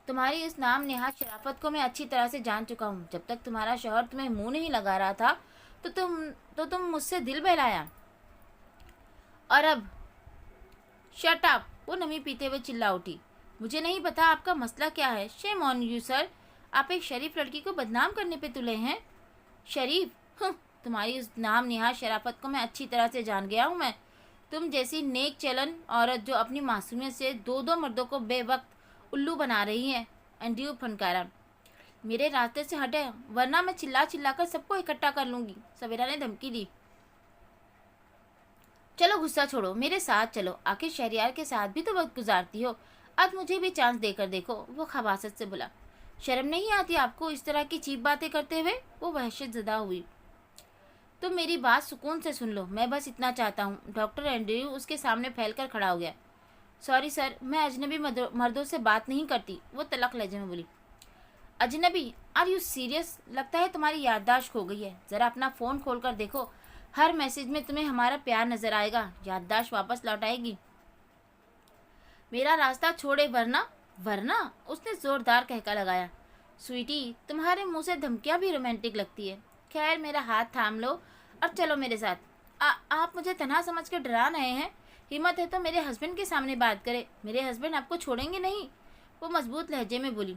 तुम्हारी इस नाम नेहात शराफत को मैं अच्छी तरह से जान चुका हूँ। जब तक तुम्हारा शौहर तुम्हें मुंह नहीं लगा रहा था तो तुम मुझसे दिल बहलाया, और अब शट अप, वो नमी पीते हुए चिल्ला उठी। मुझे नहीं पता आपका मसला क्या है। शेम ऑन यू सर, आप एक शरीफ लड़की को बदनाम करने पे तुले हैं। शरीफ? तुम्हारी उस नाम निहार शराफत को मैं अच्छी तरह से जान गया हूँ मैं। तुम जैसी नेक चलन औरत जो अपनी मासूमियत से दो दो मर्दों को बेवक्त उल्लू बना रही है। एंड्रयू फनकारा, मेरे रास्ते से हटे वरना मैं चिल्ला चिल्ला कर सबको इकट्ठा कर लूंगी, सवेरा ने धमकी दी। चलो गुस्सा छोड़ो, मेरे साथ चलो, आखिर शहरियार के साथ भी तो वक्त गुजारती हो, आज मुझे भी चांस देकर देखो, वो खबासत से बोला। शर्म नहीं आती आपको इस तरह की चीप बातें करते हुए? वो वहशत ज़दा हुई। तुम मेरी बात सुकून से सुन लो, मैं बस इतना चाहता हूँ। डॉक्टर एंड्रयू उसके सामने फैलकर खड़ा हो गया। सॉरी सर, मैं अजनबी मर्दों से बात नहीं करती, वो तलक लहजे में बोली। अजनबी? Are you serious? लगता है तुम्हारी याददाश्त खो गई है। ज़रा अपना फ़ोन खोल कर देखो, हर मैसेज में तुम्हें हमारा प्यार नजर आएगा, याददाश्त वापस लौट आएगी। मेरा रास्ता छोड़े वरना। वरना? उसने जोरदार कहका लगाया। स्वीटी, तुम्हारे मुंह से धमकियां भी रोमांटिक लगती है। खैर, मेरा हाथ थाम लो और चलो मेरे साथ। आप मुझे तन्हा समझ कर डरा रहे हैं? हिम्मत है तो मेरे हस्बैंड के सामने बात करें, मेरे हस्बैंड आपको छोड़ेंगे नहीं, वो मजबूत लहजे में बोली।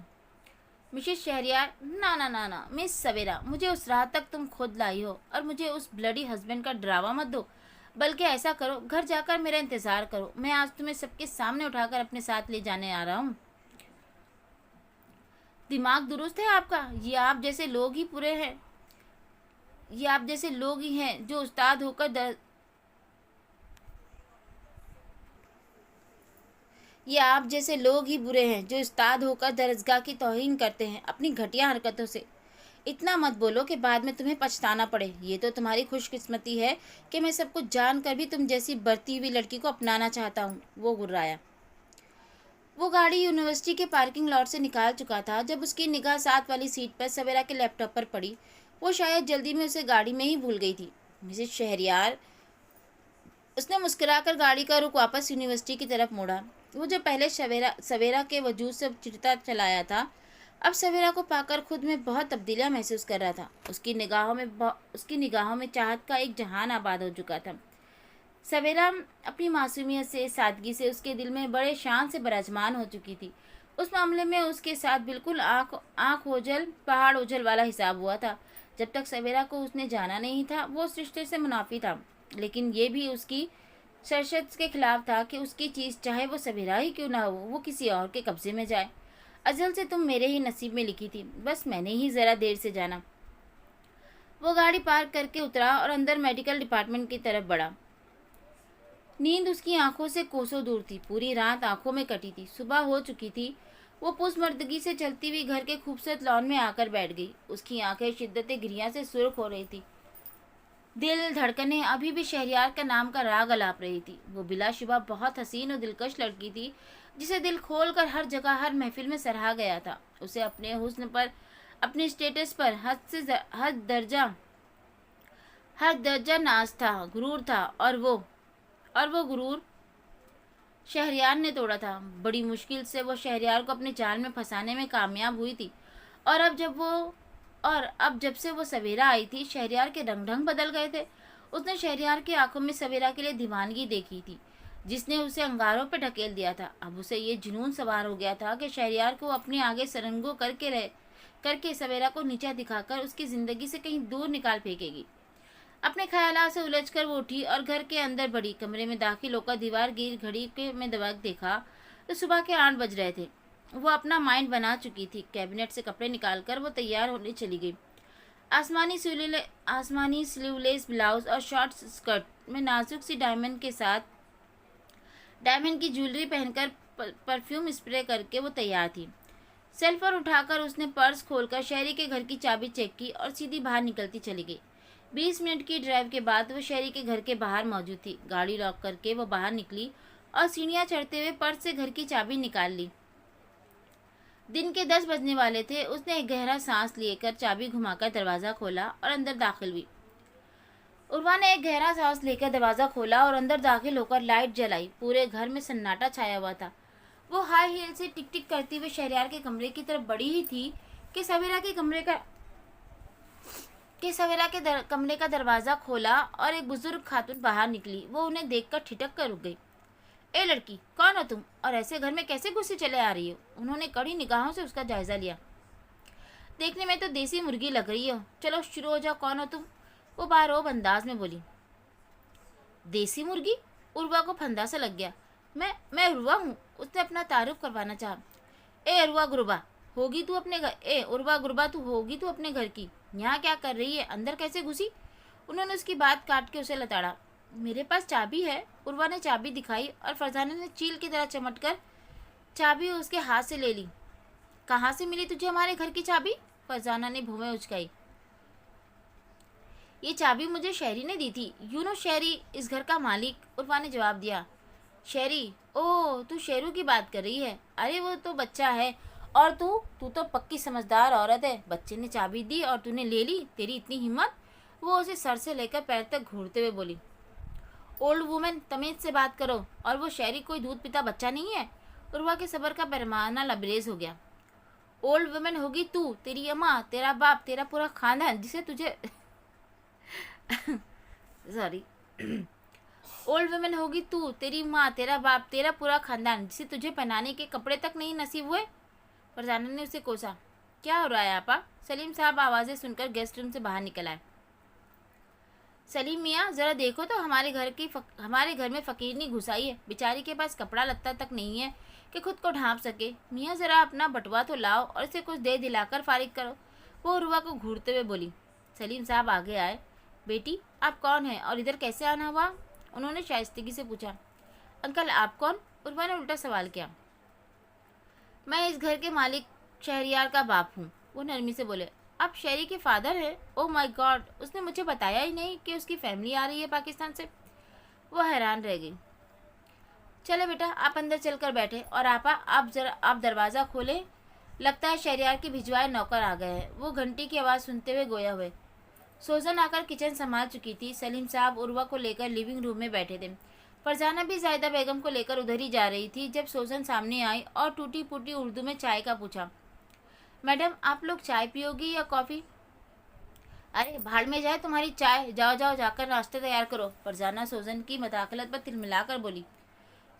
मिसेस शहरियार, ना ना ना ना मिस सवेरा, मुझे उस रात तक तुम खुद लाई हो और मुझे उस ब्लडी हस्बैंड का ड्रावा मत दो। बल्कि ऐसा करो, घर जाकर मेरा इंतज़ार करो, मैं आज तुम्हें सबके सामने उठाकर अपने साथ ले जाने आ रहा हूँ। दिमाग दुरुस्त है आपका? ये आप जैसे लोग ही पूरे हैं, ये आप जैसे लोग ही हैं जो उस्ताद होकर ये आप जैसे लोग ही बुरे हैं जो उस्ताद होकर दरसगाह की तौहीन करते हैं अपनी घटिया हरकतों से। इतना मत बोलो कि बाद में तुम्हें पछताना पड़े। ये तो तुम्हारी खुशकिस्मती है कि मैं सब कुछ जान कर भी तुम जैसी बढ़ती हुई लड़की को अपनाना चाहता हूँ, वो गुर्राया। वो गाड़ी यूनिवर्सिटी के पार्किंग लॉट से निकाल चुका था जब उसकी निगाह साथ वाली सीट पर सवेरा के लैपटॉप पर पड़ी। वो शायद जल्दी में उसे गाड़ी में ही भूल गई थी। मिसेस शहरियार, उसने मुस्कुराकर गाड़ी का रुख वापस यूनिवर्सिटी की तरफ मोड़ा। वो जो पहले सवेरा के वजूद से चिढ़ता चलाया था, अब सवेरा को पाकर खुद में बहुत तब्दीलियां महसूस कर रहा था। उसकी निगाहों में चाहत का एक जहान आबाद हो चुका था। सवेरा अपनी मासूमियत से, सादगी से उसके दिल में बड़े शान से बराजमान हो चुकी थी। उस मामले में उसके साथ बिल्कुल आँख ओझल पहाड़ ओझल वाला हिसाब हुआ था। जब तक सवेरा को उसने जाना नहीं था वो उस रिश्ते से मुनाफी था, लेकिन ये भी उसकी शर्त के खिलाफ था कि उसकी चीज़ चाहे वो सवेरा ही क्यों ना हो, वो किसी और के कब्जे में जाए। अजल से तुम मेरे ही नसीब में लिखी थी, बस मैंने ही ज़रा देर से जाना। वो गाड़ी पार्क करके उतरा और अंदर मेडिकल डिपार्टमेंट की तरफ बढ़ा। नींद उसकी आंखों से कोसों दूर थी, पूरी रात आंखों में कटी थी। सुबह हो चुकी थी। वो पुसमर्दगी से चलती हुई घर के खूबसूरत लॉन में आकर बैठ गई। उसकी आंखें शिद्दत घिरिया से सुर्ख हो रही थी। दिल धड़कने अभी भी शहरियार का नाम का राग अलाप रही थी। वो बिलाशुबा बहुत हसीन और दिलकश लड़की थी जिसे दिल खोल कर हर जगह हर महफिल में सराहा गया था। उसे अपने हुस्न पर, अपने स्टेटस पर हर दर्जा नाज था, गुरूर था, और वो गुरूर शहरियार ने तोड़ा था। बड़ी मुश्किल से वो शहरियार को अपने जाल में फंसाने में कामयाब हुई थी। और अब जब से वो सवेरा आई थी, शहरियार के रंग ढंग बदल गए थे। उसने शहरियार की आंखों में सवेरा के लिए दीवानगी देखी थी जिसने उसे अंगारों पर ढकेल दिया था। अब उसे ये जुनून सवार हो गया था कि शहरियार को अपने आगे सरंगो करके सवेरा को नीचा दिखाकर उसकी जिंदगी से कहीं दूर निकाल फेंकेगी। अपने ख्यालात से उलझकर वो उठी और घर के अंदर बढ़ी। कमरे में दाखिल होकर दीवार गिर घड़ी के में देखा तो सुबह के 8 बज रहे थे। वो अपना माइंड बना चुकी थी। कैबिनेट से कपड़े निकालकर वो तैयार होने चली गई। आसमानी स्लीवलेस ब्लाउज और शॉर्ट स्कर्ट में नाजुक सी डायमंड की ज्वेलरी पहनकर परफ्यूम स्प्रे करके वो तैयार थी। सेल पर उठाकर उसने पर्स खोलकर शहरी के घर की चाबी चेक की और सीधी बाहर निकलती चली गई। 20 मिनट की ड्राइव के बाद वो शहरी के घर के बाहर मौजूद थी। गाड़ी लॉक करके वो बाहर निकली और सीढ़ियाँ चढ़ते हुए पर्स से घर की चाबी निकाल ली। दिन के 10 बजने वाले थे। उसने एक गहरा सांस लेकर चाबी घुमाकर दरवाज़ा खोला और अंदर दाखिल हुई। उर्वा ने एक गहरा सांस लेकर दरवाज़ा खोला और अंदर दाखिल होकर लाइट जलाई। पूरे घर में सन्नाटा छाया हुआ था। वो हाई हील से टिक टिक करती हुए शहरियार के कमरे की तरफ बढ़ी ही थी कि सवेरा के कमरे का दरवाज़ा खोला और एक बुजुर्ग खातून बाहर निकली। वो उन्हें देखकर ठिठक कर रुक गई। ए लड़की, कौन कौन हो तुम और ऐसे घर में कैसे घुसे चले आ रही हो? उन्होंने कड़ी निगाहों से उसका जायजा लिया। देखने में तो देसी मुर्गी लग रही हो। चलो शुरू हो जाओ, कौन हो तुम? वो बारोब अंदाज में बोली। देसी मुर्गी? उर्वा को फंदा सा लग गया। मैं उर्वा हूँ, उसने अपना तारुफ करवाना चाहा। ए उर्वा गुरबा होगी तू अपने घर ए उर्वा गुरबा तू होगी तू अपने घर की, यहाँ क्या कर रही है, अंदर कैसे घुसी? उन्होंने उसकी बात काट के उसे लताड़ा। मेरे पास चाबी है। उर्वा ने चाबी दिखाई और फरजाना ने चील की तरह चमट कर चाबी उसके हाथ से ले ली। कहाँ से मिली तुझे हमारे घर की चाबी? फरजाना ने भौवें उचकाई। ये चाबी मुझे शहरी ने दी थी। यू नो शहरी, इस घर का मालिक, उर्वा ने जवाब दिया। शहरी? ओह, तू शेरू की बात कर रही है। अरे वो तो बच्चा है, और तू तू तो पक्की समझदार औरत है। बच्चे ने चाबी दी और तूने ले ली, तेरी इतनी हिम्मत? वो उसे सर से लेकर पैर तक घूरते हुए बोली। ओल्ड वुमेन, तमीज से बात करो। और वो शहरी कोई दूध पीता बच्चा नहीं है। उर्वा के सब्र का पैमाना लबरेज हो गया। ओल्ड वुमेन होगी तू, तेरी अम्मा, तेरा बाप, तेरा पूरा खानदान जिसे तुझे सॉरी ओल्ड वुमेन होगी तू, तेरी माँ, तेरा बाप, तेरा पूरा खानदान जिसे तुझे पहनाने के कपड़े तक नहीं नसीब हुए। फरजाना ने उसे कोसा। क्या हो रहा है आपा? सलीम साहब आवाज़ें सुनकर गेस्ट रूम से बाहर निकल आए। सलीम मियाँ, ज़रा देखो तो हमारे घर में फ़कीरनी घुसाई है। बेचारी के पास कपड़ा लत्ता तक नहीं है कि खुद को ढांप सके। मियाँ ज़रा अपना बटुआ तो लाओ और इसे कुछ दे दिलाकर फारिग करो, वो उर्वा को घूरते हुए बोली। सलीम साहब आगे आए। बेटी, आप कौन हैं और इधर कैसे आना हुआ? उन्होंने शाइस्तगी से पूछा। अंकल, आप कौन? उर्वा ने उल्टा सवाल किया। मैं इस घर के मालिक शहरियार का बाप हूँ, वो नरमी से बोले। आप शहरी के फादर हैं? ओह माय गॉड, उसने मुझे बताया ही नहीं कि उसकी फैमिली आ रही है पाकिस्तान से। वो हैरान रह गई। चले बेटा, आप अंदर चलकर बैठे और आपा आप दरवाज़ा खोले। लगता है शहरियार के भिजवाए नौकर आ गए हैं। वो घंटी की आवाज़ सुनते हुए गोया हुए। सोजन आकर किचन संभाल चुकी थी। सलीम साहब उर्वा को लेकर लिविंग रूम में बैठे थे। फरजाना भी जायदा बेगम को लेकर उधर ही जा रही थी जब सोजन सामने आई और टूटी फूटी उर्दू में चाय का पूछा। मैडम, आप लोग चाय पियोगी या कॉफ़ी? अरे भाड़ में जाए तुम्हारी चाय, जाओ जाओ जाकर नाश्ता तैयार करो। फरजाना सोजन की मदाखलत पर तिलमिलाकर बोली।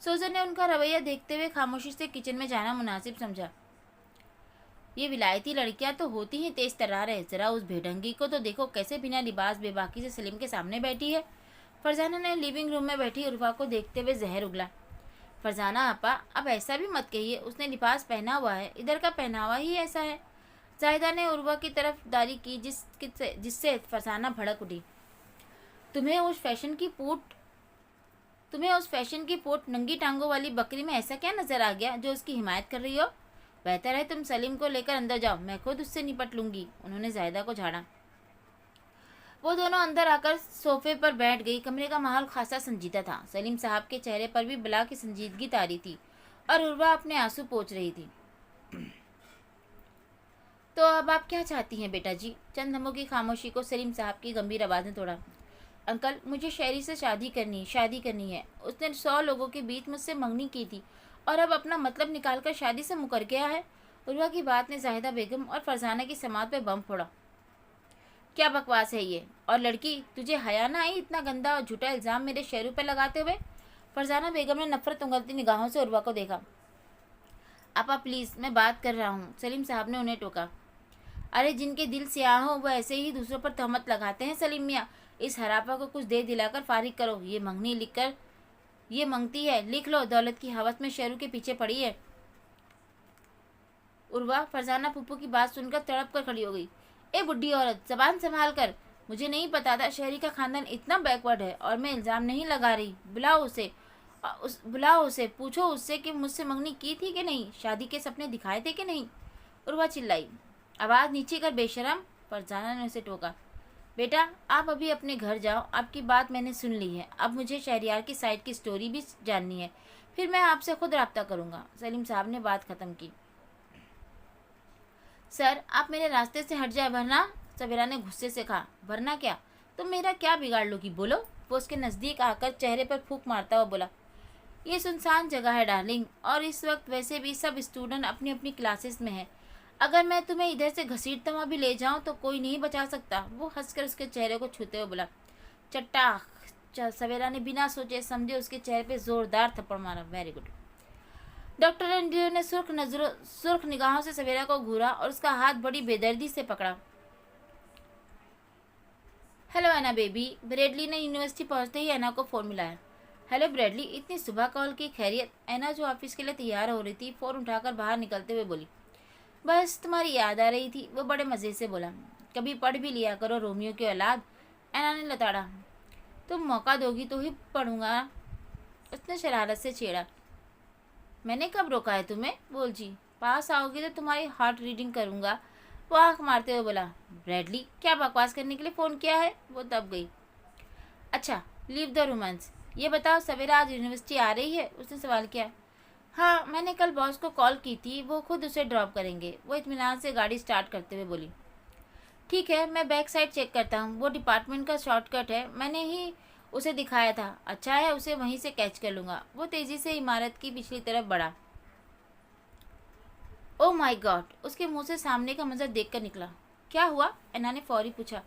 सोजन ने उनका रवैया देखते हुए खामोशी से किचन में जाना मुनासिब समझा। ये विलायती लड़कियां तो होती ही तेज तर्रार है। जरा उस भेड़ंगी को तो देखो, कैसे बिना लिबास बेबाकी से सलीम के सामने बैठी है। फरजाना ने लिविंग रूम में बैठी उर्वा को देखते हुए जहर उगला। फरजाना आपा, अब ऐसा भी मत कहिए, उसने लिबास पहना हुआ है, इधर का पहनावा ही ऐसा है। जाहिदा ने उर्वा की तरफ दारी की जिससे फरजाना भड़क उठी। तुम्हें उस फैशन की पोट नंगी टांगों वाली बकरी में ऐसा क्या नजर आ गया जो उसकी हिमायत कर रही हो? बेहतर है तुम सलीम को लेकर अंदर जाओ, मैं खुद उससे निपट लूंगी। उन्होंने जाहिदा को झाड़ा। वो दोनों अंदर आकर सोफे पर बैठ गई। कमरे का माहौल खासा संजीदा था। सलीम साहब के चेहरे पर भी बला की संजीदगी तारी थी और उर्वा अपने आंसू पोंछ रही थी। तो अब आप क्या चाहती हैं बेटा जी? चंद लम्हों की खामोशी को सलीम साहब की गंभीर आवाज़ ने तोड़ा। अंकल, मुझे शहरी से शादी करनी है। उसने 100 लोगों के बीच मुझसे मंगनी की थी और अब अपना मतलब निकालकर शादी से मुकर गया है। उर्वा की बात ने जाहिदा बेगम और फरजाना की समात पे बम फोड़ा। क्या बकवास है ये? और लड़की, तुझे हया ना आई इतना गंदा और झूठा इल्ज़ाम मेरे शेरू पे लगाते हुए? फरजाना बेगम ने नफरत उंगलती निगाहों से उर्वा को देखा। आपा प्लीज़, मैं बात कर रहा हूँ, सलीम साहब ने उन्हें टोका। अरे जिनके दिल सियाह हो वह ऐसे ही दूसरों पर तहमत लगाते हैं सलीम मियाँ। इस हरापा को कुछ दे दिलाकर फारिग करो। ये मंगती है, लिख लो। दौलत की हवस में शेरू के पीछे पड़ी है। उर्वा, फरजाना फूफू की बात सुनकर तड़प कर खड़ी हो गई। ए बुढ़ी औरत, जबान संभाल कर। मुझे नहीं पता था शहरी का खानदान इतना बैकवर्ड है, और मैं इल्ज़ाम नहीं लगा रही। बुलाओ उसे, पूछो उससे कि मुझसे मंगनी की थी कि नहीं, शादी के सपने दिखाए थे कि नहीं। उर्वा चिल्लाई। आवाज़ नीचे कर बेशरम, फरजाना ने उसे टोका। बेटा, आप अभी अपने घर जाओ, आपकी बात मैंने सुन ली है। अब मुझे शहरियार की साइड की स्टोरी भी जाननी है, फिर मैं आपसे खुद रब्ता करूँगा। सलीम साहब ने बात ख़त्म की। सर, आप मेरे रास्ते से हट जाए वरना, सवेरा ने गुस्से से कहा। वरना क्या? तुम मेरा क्या बिगाड़ लोगी, बोलो। वो उसके नज़दीक आकर चेहरे पर फूंक मारता हुआ बोला। ये सुनसान जगह है डार्लिंग, और इस वक्त वैसे भी सब स्टूडेंट अपनी अपनी क्लासेस में हैं। अगर मैं तुम्हें इधर से घसीटता हुआ भी ले जाऊं तो कोई नहीं बचा सकता। वो हंसकर उसके चेहरे को छूते हुए बोला। चट्टा। सवेरा ने बिना सोचे समझे उसके चेहरे पे जोरदार थप्पड़ मारा। Very good. डॉक्टर एंड्रयू ने सुर्ख निगाहों से सवेरा को घूरा और उसका हाथ बड़ी बेदर्दी से पकड़ा। हेलो एना बेबी। ब्रेडली ने यूनिवर्सिटी पहुंचते ही एना को फ़ोन मिलाया। हेलो ब्रेडली, इतनी सुबह कॉल की खैरियत? एना जो ऑफिस के लिए तैयार हो रही थी फ़ोन उठाकर बाहर निकलते हुए बोली। बस तुम्हारी याद आ रही थी, वो बड़े मज़े से बोला। कभी पढ़ भी लिया करो रोमियो की औलाद। एना ने लताड़ा। तुम मौका दोगी तो ही पढ़ूंगा, उसने शरारत से छेड़ा। मैंने कब रोका है तुम्हें? बोल जी। पास आओगी तो तुम्हारी हार्ट रीडिंग करूंगा, वो आँख मारते हुए बोला। ब्रैडली, क्या बकवास करने के लिए फ़ोन किया है? वो दब गई। अच्छा, लीव द रोमांस, ये बताओ सवेरा आज यूनिवर्सिटी आ रही है? उसने सवाल किया। हाँ, मैंने कल बॉस को कॉल की थी, वो खुद उसे ड्रॉप करेंगे, वो इत्मीनान से गाड़ी स्टार्ट करते हुए बोली। ठीक है, मैं बैक साइड चेक करता हूँ, वो डिपार्टमेंट का शॉर्टकट है, मैंने ही उसे दिखाया था। अच्छा है, उसे वहीं से कैच कर लूँगा। वो तेज़ी से इमारत की पिछली तरफ बढ़ा। ओह माय गॉड, उसके मुंह से सामने का मंजर देखकर निकला। क्या हुआ? एना ने फौरी पूछा।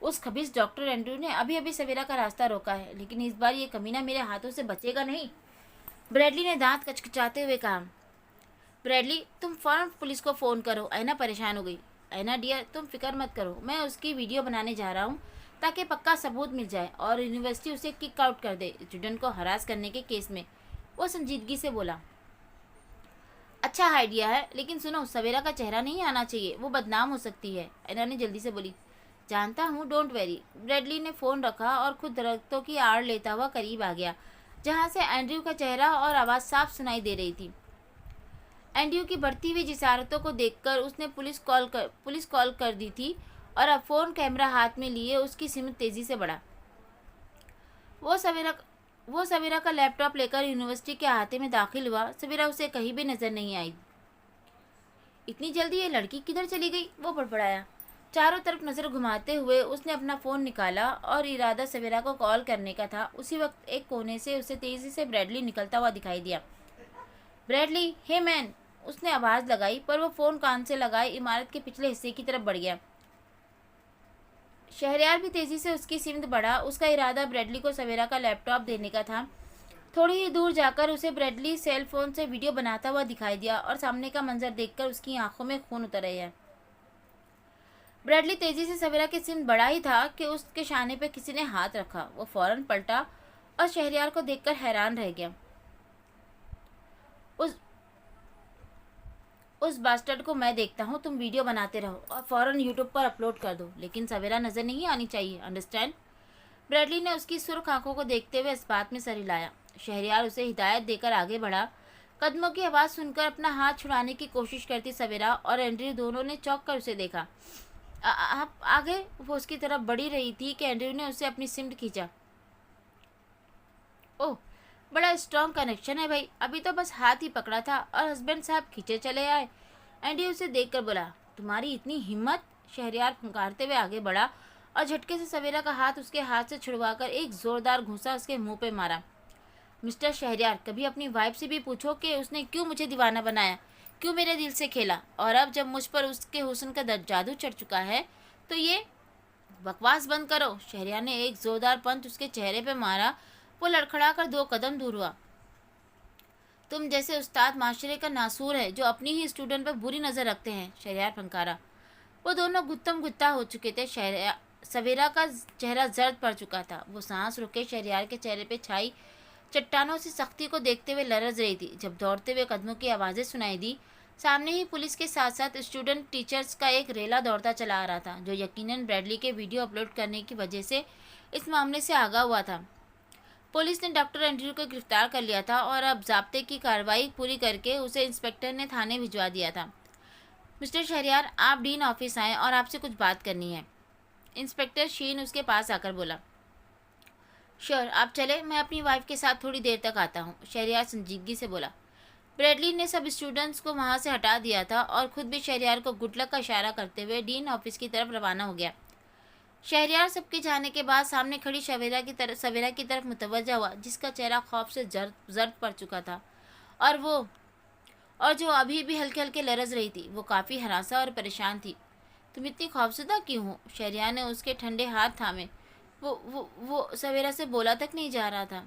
उस खबीस डॉक्टर एंड्रू ने अभी अभी सवेरा का रास्ता रोका है, लेकिन इस बार ये कमीना मेरे हाथों से बचेगा नहीं, ब्रैडली ने दांत कचकचाते हुए कहा। ब्रैडली, तुम फौरन पुलिस को फ़ोन करो। एना परेशान हो गई। एना डियर, तुम फिक्र मत करो, मैं उसकी वीडियो बनाने जा रहा हूँ ताकि पक्का सबूत मिल जाए और यूनिवर्सिटी उसे किक आउट कर दे स्टूडेंट को हरास करने के केस में। वो संजीदगी से बोला। अच्छा आइडिया है, लेकिन सुनो, सवेरा का चेहरा नहीं आना चाहिए, वो बदनाम हो सकती है। एना ने जल्दी से बोली। जानता हूँ, डोंट वेरी। ब्रैडली ने फ़ोन रखा और खुद दरख्तों की आड़ लेता हुआ करीब आ गया, जहाँ से एंड्रयू का चेहरा और आवाज़ साफ सुनाई दे रही थी। एंड्रयू की बढ़ती हुई जिसारतों को देखकर उसने पुलिस कॉल कर दी थी और अब फ़ोन कैमरा हाथ में लिए उसकी सिमत तेज़ी से बढ़ा। वो सवेरा वो सवेरा का लैपटॉप लेकर यूनिवर्सिटी के अहाते में दाखिल हुआ। सवेरा उसे कहीं भी नजर नहीं आई। इतनी जल्दी ये लड़की किधर चली गई? वो बड़बड़ाया। चारों तरफ नजर घुमाते हुए उसने अपना फ़ोन निकाला और इरादा सवेरा को कॉल करने का था। उसी वक्त एक कोने से उसे तेज़ी से ब्रैडली निकलता हुआ दिखाई दिया। ब्रैडली, हे मैन, उसने आवाज़ लगाई, पर वो फ़ोन कान से लगाए इमारत के पिछले हिस्से की तरफ बढ़ गया। शहरयार भी तेज़ी से उसकी सिमत बढ़ा। उसका इरादा ब्रैडली को सवेरा का लैपटॉप देने का था। थोड़ी ही दूर जाकर उसे ब्रैडली सेल फोन से वीडियो बनाता हुआ दिखाई दिया और सामने का मंजर देखकर उसकी आंखों में खून उतर आया। ब्रैडली तेजी से सवेरा के सिमत बढ़ा ही था कि उसके शाने पर किसी ने हाथ रखा। वो फौरन पलटा और शहरयार को देखकर हैरान रह गया। उस उस बास्टर्ड को मैं देखता हूँ, तुम वीडियो बनाते रहो और फौरन यूट्यूब पर अपलोड कर दो, लेकिन सवेरा नजर नहीं आनी चाहिए, अंडरस्टैंड? ब्रैडली ने उसकी सुर्ख आंखों को देखते हुए इस बात में सर हिलाया। शहरयार उसे हिदायत देकर आगे बढ़ा। कदमों की आवाज़ सुनकर अपना हाथ छुड़ाने की कोशिश करती सवेरा और एंड्रयू दोनों ने चौंक कर उसे देखा। आप आगे? वो उसकी तरफ बढ़ी रही थी कि एंड्रयू ने उसे अपनी सिमट खींचा। ओह, बड़ा स्ट्रॉन्ग कनेक्शन है भाई, अभी तो बस हाथ ही पकड़ा था और हस्बैंड साहब खींचे चले आए। एंड्रयू उसे देखकर बोला। तुम्हारी इतनी हिम्मत? शहरयार फुंकारते हुए आगे बढ़ा और झटके से सवेरा का हाथ उसके हाथ से छुड़वाकर एक जोरदार घूंसा उसके मुंह पे मारा। मिस्टर शहरयार, कभी अपनी वाइफ से भी पूछो कि उसने क्यों मुझे दीवाना बनाया, क्यों मेरे दिल से खेला, और अब जब मुझ पर उसके हुस्न का जादू चढ़ चुका है तो ये बकवास बंद करो। शहरयार ने एक जोरदार पंच उसके चेहरे पे मारा। वो लड़खड़ा कर 2 कदम दूर हुआ। तुम जैसे उस्ताद माशरे का नासूर है जो अपनी ही स्टूडेंट पर बुरी नज़र रखते हैं, शहरयार फंकारा। वो दोनों गुत्तम गुत्ता हो चुके थे। सवेरा का चेहरा जर्द पड़ चुका था। वो सांस रुके शहरयार के चेहरे पे छाई चट्टानों से सख्ती को देखते हुए लरज रही थी जब दौड़ते हुए कदमों की आवाज़ें सुनाई दी। सामने ही पुलिस के साथ साथ स्टूडेंट टीचर्स का एक रेला दौड़ता चला आ रहा था, जो यकीनन ब्रैडली के वीडियो अपलोड करने की वजह से इस मामले से आगाह हुआ था। पुलिस ने डॉक्टर एंड्रयू को गिरफ्तार कर लिया था और अब ज़ाब्ते की कार्रवाई पूरी करके उसे इंस्पेक्टर ने थाने भिजवा दिया था। मिस्टर शहरयार, आप डीन ऑफिस आएँ और आपसे कुछ बात करनी है। इंस्पेक्टर शीन उसके पास आकर बोला। श्योर, आप चले, मैं अपनी वाइफ के साथ थोड़ी देर तक आता हूँ, शहरयार संजीदगी से बोला। ब्रैडली ने सब स्टूडेंट्स को वहाँ से हटा दिया था और खुद भी शहरयार को गुड लक का इशारा करते हुए डीन ऑफिस की तरफ रवाना हो गया। शहरयार सबके जाने के बाद सामने खड़ी सवेरा की तरफ मुतवज्जा हुआ, जिसका चेहरा खौफ से जर्द पड़ चुका था और जो अभी भी हल्के हल्के लरज रही थी। वो काफ़ी हरासा और परेशान थी। तुम इतनी खौफजदा क्यों हो? शहरयार ने उसके ठंडे हाथ थामे। वो सवेरा से बोला तक नहीं जा रहा था।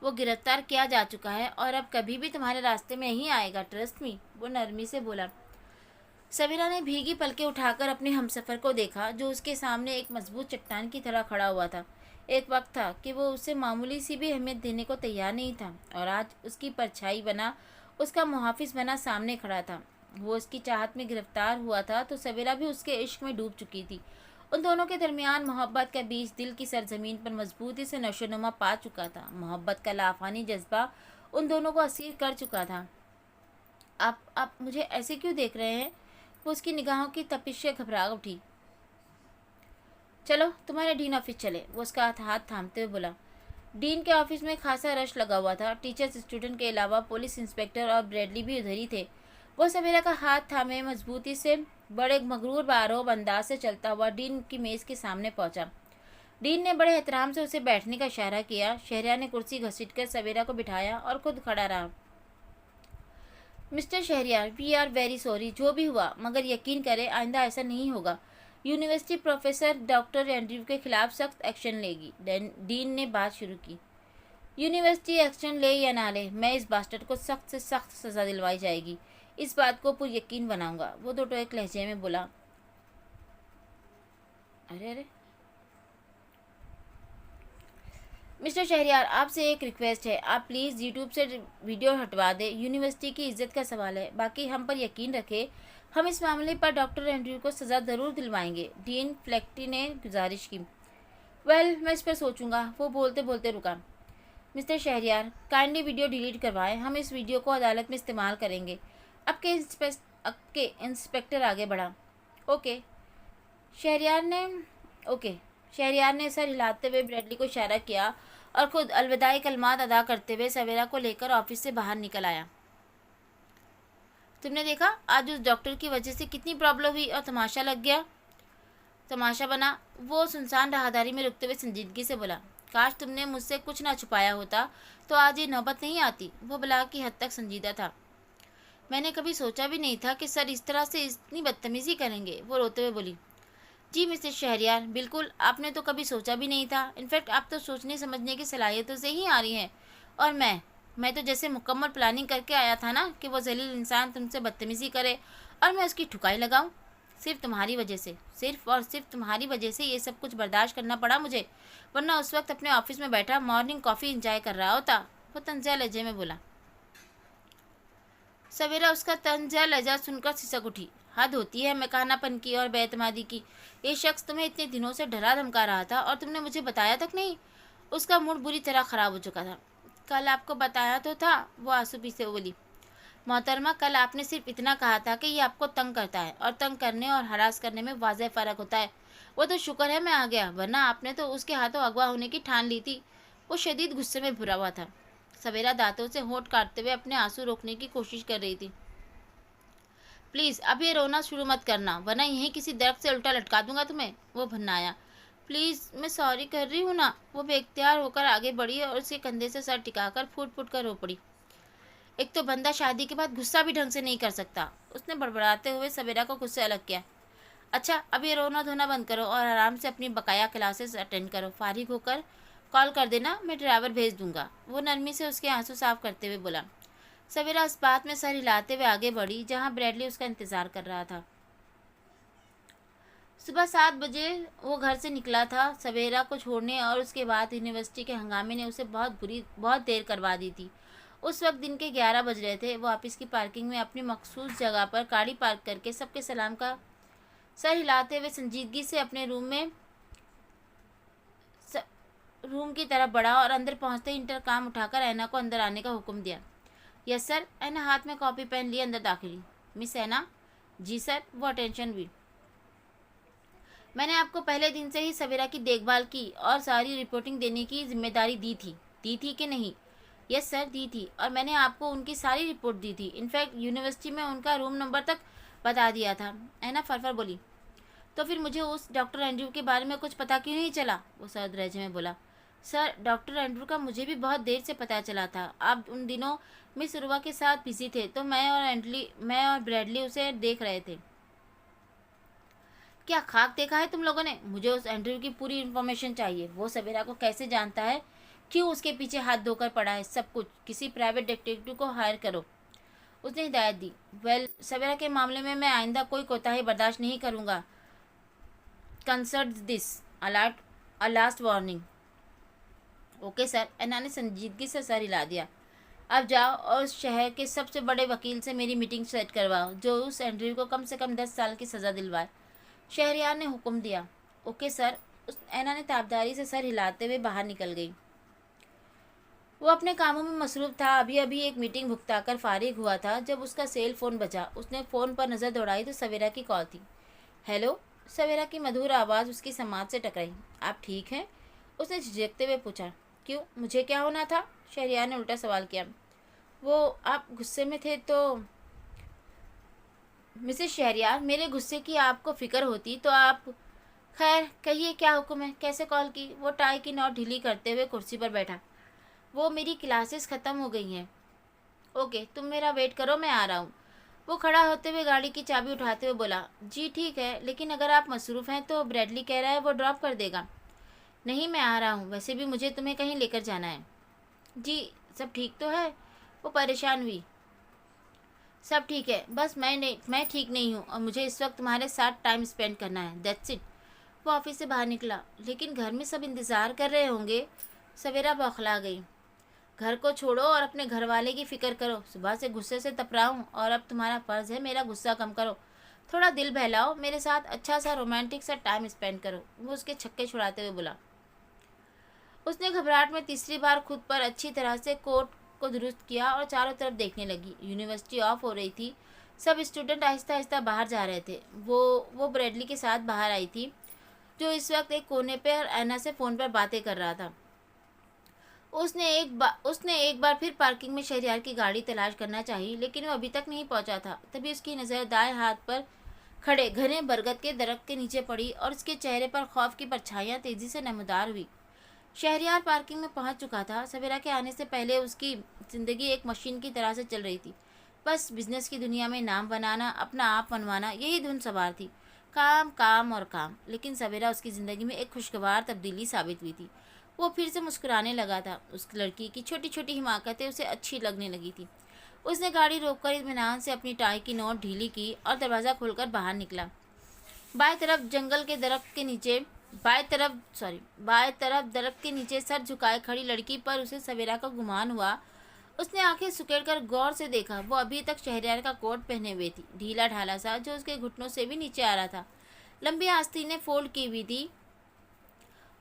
वो गिरफ्तार किया जा चुका है और अब कभी भी तुम्हारे रास्ते में नहीं आएगा, ट्रस्ट मी, वो नरमी से बोला। सवेरा ने भीगी पलकें उठाकर अपने हमसफर को देखा, जो उसके सामने एक मजबूत चट्टान की तरह खड़ा हुआ था। एक वक्त था कि वो उसे मामूली सी भी अहमियत देने को तैयार नहीं था, और आज उसकी परछाई बना, उसका मुहाफिज बना सामने खड़ा था। वो उसकी चाहत में गिरफ्तार हुआ था तो सवेरा भी उसके इश्क में डूब चुकी थी। उन दोनों के दरमियान मोहब्बत का बीज दिल की सरजमीन पर मजबूती से नशोनुमा पा चुका था। मोहब्बत का लाफानी जज्बा उन दोनों को असीर कर चुका था। आप मुझे ऐसे क्यों देख रहे हैं? वो उसकी निगाहों की तपिश से घबरा उठी। चलो तुम्हारे डीन ऑफिस चले, वो उसका हाथ थामते हुए बोला। डीन के ऑफिस में खासा रश लगा हुआ था। टीचर्स, स्टूडेंट के अलावा पुलिस इंस्पेक्टर और ब्रेडली भी उधर ही थे। वो सवेरा का हाथ थामे मजबूती से बड़े मगरूर बारोब अंदाज से चलता हुआ डीन की मेज़ के सामने पहुंचा। डीन ने बड़े एहतराम से उसे बैठने का इशारा किया। शहरियार ने कुर्सी घसीटकर सवेरा को बिठाया और खुद खड़ा रहा। Mr Shahriyar, we are very sorry, जो भी हुआ, मगर यकीन करें आइंदा ऐसा नहीं होगा। यूनिवर्सिटी प्रोफेसर डॉक्टर एंड्रयू के खिलाफ सख्त एक्शन लेगी। डीन ने बात शुरू की। यूनिवर्सिटी एक्शन ले या ना ले, मैं इस बास्टर्ड को सख्त से सख्त सज़ा दिलवाई जाएगी। इस बात को पुर यकीन बनाऊंगा, वो दो एक लहजे में बोला। अरे अरे मिस्टर शहरियार, आपसे एक रिक्वेस्ट है, आप प्लीज़ यूट्यूब से वीडियो हटवा दें। यूनिवर्सिटी की इज्जत का सवाल है। बाकी हम पर यकीन रखें, हम इस मामले पर डॉक्टर एंड्रयू को सज़ा ज़रूर दिलवाएंगे, डीन फ्लेक्टी ने गुजारिश की। वेल, मैं इस पर सोचूंगा, वो बोलते बोलते रुका। Mr Shahriyar, kindly video delete करवाएं, हम इस वीडियो को अदालत में इस्तेमाल करेंगे। आपके इंस्पेक्टर आगे बढ़ा। ओके शहरियार ने ओके शहरियार ने सर हिलाते हुए ब्रेडली को इशारा किया और खुद अलविदाई कलमात अदा करते हुए सवेरा को लेकर ऑफिस से बाहर निकल आया। तुमने देखा आज उस डॉक्टर की वजह से कितनी प्रॉब्लम हुई और तमाशा लग गया, तमाशा बना। वो सुनसान राहदारी में रुकते हुए संजीदगी से बोला। काश तुमने मुझसे कुछ ना छुपाया होता तो आज ये नौबत नहीं आती। वो बला की हद तक संजीदा था। मैंने कभी सोचा भी नहीं था कि सर इस तरह से इतनी बदतमीजी करेंगे, वो रोते हुए बोली। जी मिसेस शहरियार, बिल्कुल, आपने तो कभी सोचा भी नहीं था। इनफैक्ट आप तो सोचने समझने की सलाहियतों से ही आ रही हैं। और मैं तो जैसे मुकम्मल प्लानिंग करके आया था ना कि वो जलील इंसान तुमसे बदतमीज़ी करे और मैं उसकी ठुकाई लगाऊं। सिर्फ तुम्हारी वजह से, सिर्फ और सिर्फ तुम्हारी वजह से ये सब कुछ बर्दाश्त करना पड़ा मुझे, वरना उस वक्त अपने ऑफिस में बैठा मॉर्निंग कॉफ़ी इंजॉय कर रहा होता, वो तंजिया लहजे में बोला। सवेरा उसका तंजिया लहजा सुनकर सिसक उठी। हद होती है मकानापन की और बेतमादी की। ये शख्स तुम्हें इतने दिनों से डरा धमका रहा था और तुमने मुझे बताया तक नहीं। उसका मूड बुरी तरह ख़राब हो चुका था। कल आपको बताया तो था, वो आंसू पीते बोली। मोहतरमा, कल आपने सिर्फ इतना कहा था कि ये आपको तंग करता है, और तंग करने और हरास करने में वाज़ेह फ़र्क होता है। वो तो शुक्र है मैं आ गया, वरना आपने तो उसके हाथों अगवा होने की ठान ली थी। वो शदीद गुस्से में भरा हुआ था। सवेरा दांतों से होंठ काटते हुए अपने आंसू रोकने की कोशिश कर रही थी। प्लीज़ अब ये रोना शुरू मत करना, वरना यहीं किसी दरख्त से उल्टा लटका दूंगा तुम्हें, वो भन्नाया। प्लीज़ मैं सॉरी कर रही हूँ ना, वो बेख्तियार होकर आगे बढ़ी और उसके कंधे से सर टिकाकर फूट फूट कर रो पड़ी। एक तो बंदा शादी के बाद गुस्सा भी ढंग से नहीं कर सकता, उसने बड़बड़ाते हुए सवेरा को खुद से अलग किया। अच्छा, अब ये रोना धोना बंद करो और आराम से अपनी बकाया क्लासेस अटेंड करो। फारिग होकर कॉल कर देना, मैं ड्राइवर भेज दूंगा, वो नरमी से उसके आंसू साफ करते हुए बोला। सवेरा इस बात में सर हिलाते हुए आगे बढ़ी जहां ब्रैडली उसका इंतज़ार कर रहा था। सुबह 7 बजे वो घर से निकला था सवेरा को छोड़ने, और उसके बाद यूनिवर्सिटी के हंगामे ने उसे बहुत देर करवा दी थी। उस वक्त दिन के 11 बज रहे थे। वो ऑफिस की पार्किंग में अपनी मखसूस जगह पर गाड़ी पार्क करके सबके सलाम का सर हिलाते हुए संजीदगी से अपने रूम की तरफ बढ़ा और अंदर पहुंचते ही इंटरकॉम उठाकर ऐना को अंदर आने का हुक्म दिया। Yes sir. ऐना हाथ में कॉपी पेन लिए अंदर दाखिल हुई। मिस ऐना? जी सर। वो अटेंशन हुई। मैंने आपको पहले दिन से ही सवेरा की देखभाल की और सारी रिपोर्टिंग देने की जिम्मेदारी दी थी कि नहीं? यस सर, दी थी, और मैंने आपको उनकी सारी रिपोर्ट दी थी। इनफैक्ट यूनिवर्सिटी में उनका रूम नंबर तक बता दिया था। ऐना फरफर बोली। तो फिर मुझे उस डॉक्टर एंड्रयू के बारे में कुछ पता क्यों नहीं चला? वो सर्द लहजे में बोला। सर, डॉक्टर एंड्रयू का मुझे भी बहुत देर से पता चला था। आप उन दिनों मिस रुवा के साथ बिजी थे, तो मैं और ब्रैडली उसे देख रहे थे। क्या खाक देखा है तुम लोगों ने? मुझे उस एंड्रयू की पूरी इन्फॉर्मेशन चाहिए। वो सवेरा को कैसे जानता है क्यों उसके पीछे हाथ धोकर पड़ा है? सब कुछ किसी प्राइवेट डिटेक्टिव को हायर करो, उसने हिदायत दी। वेल, सवेरा के मामले में मैं आइंदा कोई कोताही बर्दाश्त नहीं करूंगा। Consider this alert, a last warning. Okay sir, Ana ने संजीदगी से सर हिला दिया। अब जाओ और उस शहर के सबसे बड़े वकील से मेरी मीटिंग सेट करवाओ, जो उस एंड्रयू को कम से कम 10 साल की सज़ा दिलवाए। शहरयार ने हुक्म दिया। ओके सर, उस एना ने ताबदारी से सर हिलाते हुए बाहर निकल गई। वो अपने कामों में मसरूफ़ था। अभी अभी एक मीटिंग भुगता कर फारिग हुआ था जब उसका सेल फ़ोन बजा। उसने फ़ोन पर नज़र दौड़ाई तो सवेरा की कॉल थी। हेलो, सवेरा की मधुर आवाज़ उसकी समाज से टकराई। आप ठीक हैं? उसने झिझकते हुए पूछा। क्यों, मुझे क्या होना था? शहरयार ने उल्टा सवाल किया। वो आप गुस्से में थे तो? मिसेस शहरयार, मेरे गुस्से की आपको फ़िक्र होती तो आप। खैर, कहिए क्या हुक्म है, कैसे कॉल की? वो टाई की नॉट ढीली करते हुए कुर्सी पर बैठा। वो मेरी क्लासेस ख़त्म हो गई हैं। ओके, तुम मेरा वेट करो, मैं आ रहा हूँ। वो खड़ा होते हुए गाड़ी की चाबी उठाते हुए बोला। जी ठीक है, लेकिन अगर आप मसरूफ़ हैं तो ब्रैडली कह रहा है वो ड्रॉप कर देगा। नहीं, मैं आ रहा हूँ, वैसे भी मुझे तुम्हें कहीं लेकर जाना है। जी, सब ठीक तो है? वो परेशान हुई। सब ठीक है, बस मैं ठीक नहीं हूँ और मुझे इस वक्त तुम्हारे साथ टाइम स्पेंड करना है, दैट्स इट। वो ऑफिस से बाहर निकला। लेकिन घर में सब इंतज़ार कर रहे होंगे। सवेरा बौखला गई। घर को छोड़ो और अपने घर वाले की फ़िक्र करो। सुबह से गुस्से से तप रहा हूँ और अब तुम्हारा फ़र्ज़ है मेरा गुस्सा कम करो। थोड़ा दिल बहलाओ, मेरे साथ अच्छा सा रोमांटिक सा टाइम स्पेंड करो। वो उसके छक्के छुड़ाते हुए बोला। उसने घबराहट में तीसरी बार खुद पर अच्छी तरह से कोट को दुरुस्त किया और चारों तरफ देखने लगी। यूनिवर्सिटी ऑफ हो रही थी। सब स्टूडेंट आहिस्ता आहिस्ता बाहर जा रहे थे। वो ब्रैडली के साथ बाहर आई थी, जो इस वक्त एक कोने पर ऐना से फ़ोन पर बातें कर रहा था। उसने एक बार फिर पार्किंग में शहरयार की गाड़ी तलाश करना चाहिए, लेकिन वो अभी तक नहीं पहुंचा था। तभी उसकी नज़र दाएं हाथ पर खड़े घने बरगद के दरख्त के नीचे पड़ी और उसके चेहरे पर खौफ की परछाइयाँ तेज़ी से नमदार हुई। शहरयार पार्किंग में पहुंच चुका था। सवेरा के आने से पहले उसकी ज़िंदगी एक मशीन की तरह से चल रही थी। बस बिजनेस की दुनिया में नाम बनाना, अपना आप मनवाना, यही धुन सवार थी। काम काम और काम। लेकिन सवेरा उसकी ज़िंदगी में एक खुशगवार तब्दीली साबित हुई थी। वो फिर से मुस्कुराने लगा था। उस लड़की की छोटी छोटी हिमाकतें उसे अच्छी लगने लगी थी। उसने गाड़ी रोककर इत्मीनान से अपनी टाई की नोट ढीली की और दरवाज़ा खोलकर बाहर निकला। बाएं तरफ जंगल के दरख्त के नीचे बाएं तरफ दरख्त के नीचे सर झुकाए खड़ी लड़की पर उसे सवेरा का गुमान हुआ। उसने आंखें सुकेड़कर गौर से देखा। वो अभी तक शहरयार का कोट पहने हुए थी, ढीला ढाला सा, जो उसके घुटनों से भी नीचे आ रहा था। लंबी आस्तीनें फोल्ड की हुई थी।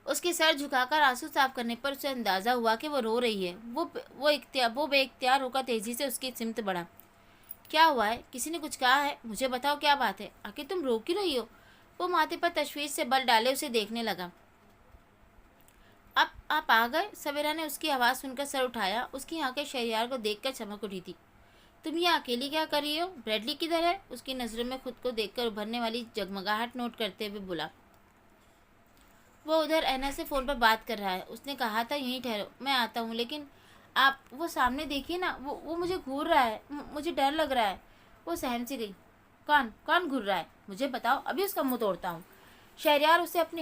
उसके सर झुकाकर आंसू साफ करने पर उसे अंदाजा हुआ कि वो रो रही है। वो बेइख्तियार होकर तेजी से उसकी सिमत बढ़ा। क्या हुआ है? किसी ने कुछ कहा है? मुझे बताओ क्या बात है? आखिर तुम रो क्यों रही हो? वो माथे पर तशवीश से बल डाले उसे देखने लगा। आप आ गए? सवेरा ने उसकी आवाज़ सुनकर सर उठाया। उसकी आंखें शहरयार को देखकर चमक उठी थी। तुम ये अकेली क्या कर रही हो? ब्रैडली किधर है? उसकी नज़रों में खुद को देखकर उभरने वाली जगमगाहट नोट करते हुए बोला। वो उधर ऐना से फ़ोन पर बात कर रहा है। उसने कहा था यहीं ठहरो, मैं आता हूँ। लेकिन आप वो सामने देखिए ना, वो मुझे घूर रहा है, मुझे डर लग रहा है। वो सहम सी गई। कौन कौन घूर रहा है? मुझे बताओ, अभी उसका मुंह तोड़ता हूँ। शहरयार उसे अपने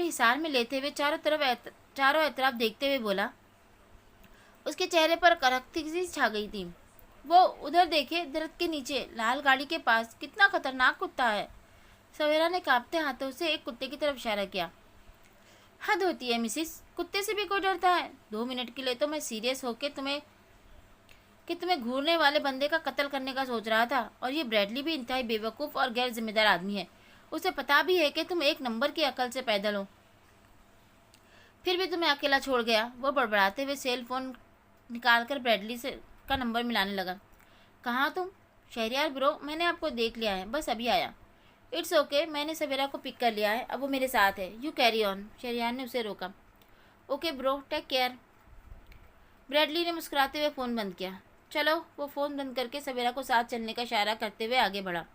हिसार में लेते हुए चारों एतराफ देखते हुए बोला। उसके चेहरे पर करकती सी छा गई थी। वो उधर देखे, दरख्त के नीचे लाल गाड़ी के पास। कितना खतरनाक कुत्ता है। सवेरा ने कांपते हाथों से एक कुत्ते की तरफ इशारा किया। हद होती है मिसिस, कुत्ते से भी कोई डरता है? 2 मिनट के लिए तो मैं सीरियस होके तुम्हें घूरने वाले बंदे का कत्ल करने का सोच रहा था। और ये ब्रैडली भी इंतहाई बेवकूफ़ और गैर जिम्मेदार आदमी है। उसे पता भी है कि तुम एक नंबर की अकल से पैदल हो, फिर भी तुम्हें अकेला छोड़ गया। वो बड़बड़ाते हुए सेल फोन निकालकर ब्रैडली से का नंबर मिलाने लगा। कहाँ तुम? शहरयार ब्रो, मैंने आपको देख लिया है, बस अभी आया। इट्स ओके, मैंने सवेरा को पिक कर लिया है, अब वो मेरे साथ है। You carry on. शहरयार ने उसे रोका। Okay bro, take care. Bradley ने मुस्कुराते हुए फ़ोन बंद किया। चलो। वो फ़ोन बंद करके सवेरा को साथ चलने का इशारा करते हुए आगे बढ़ा।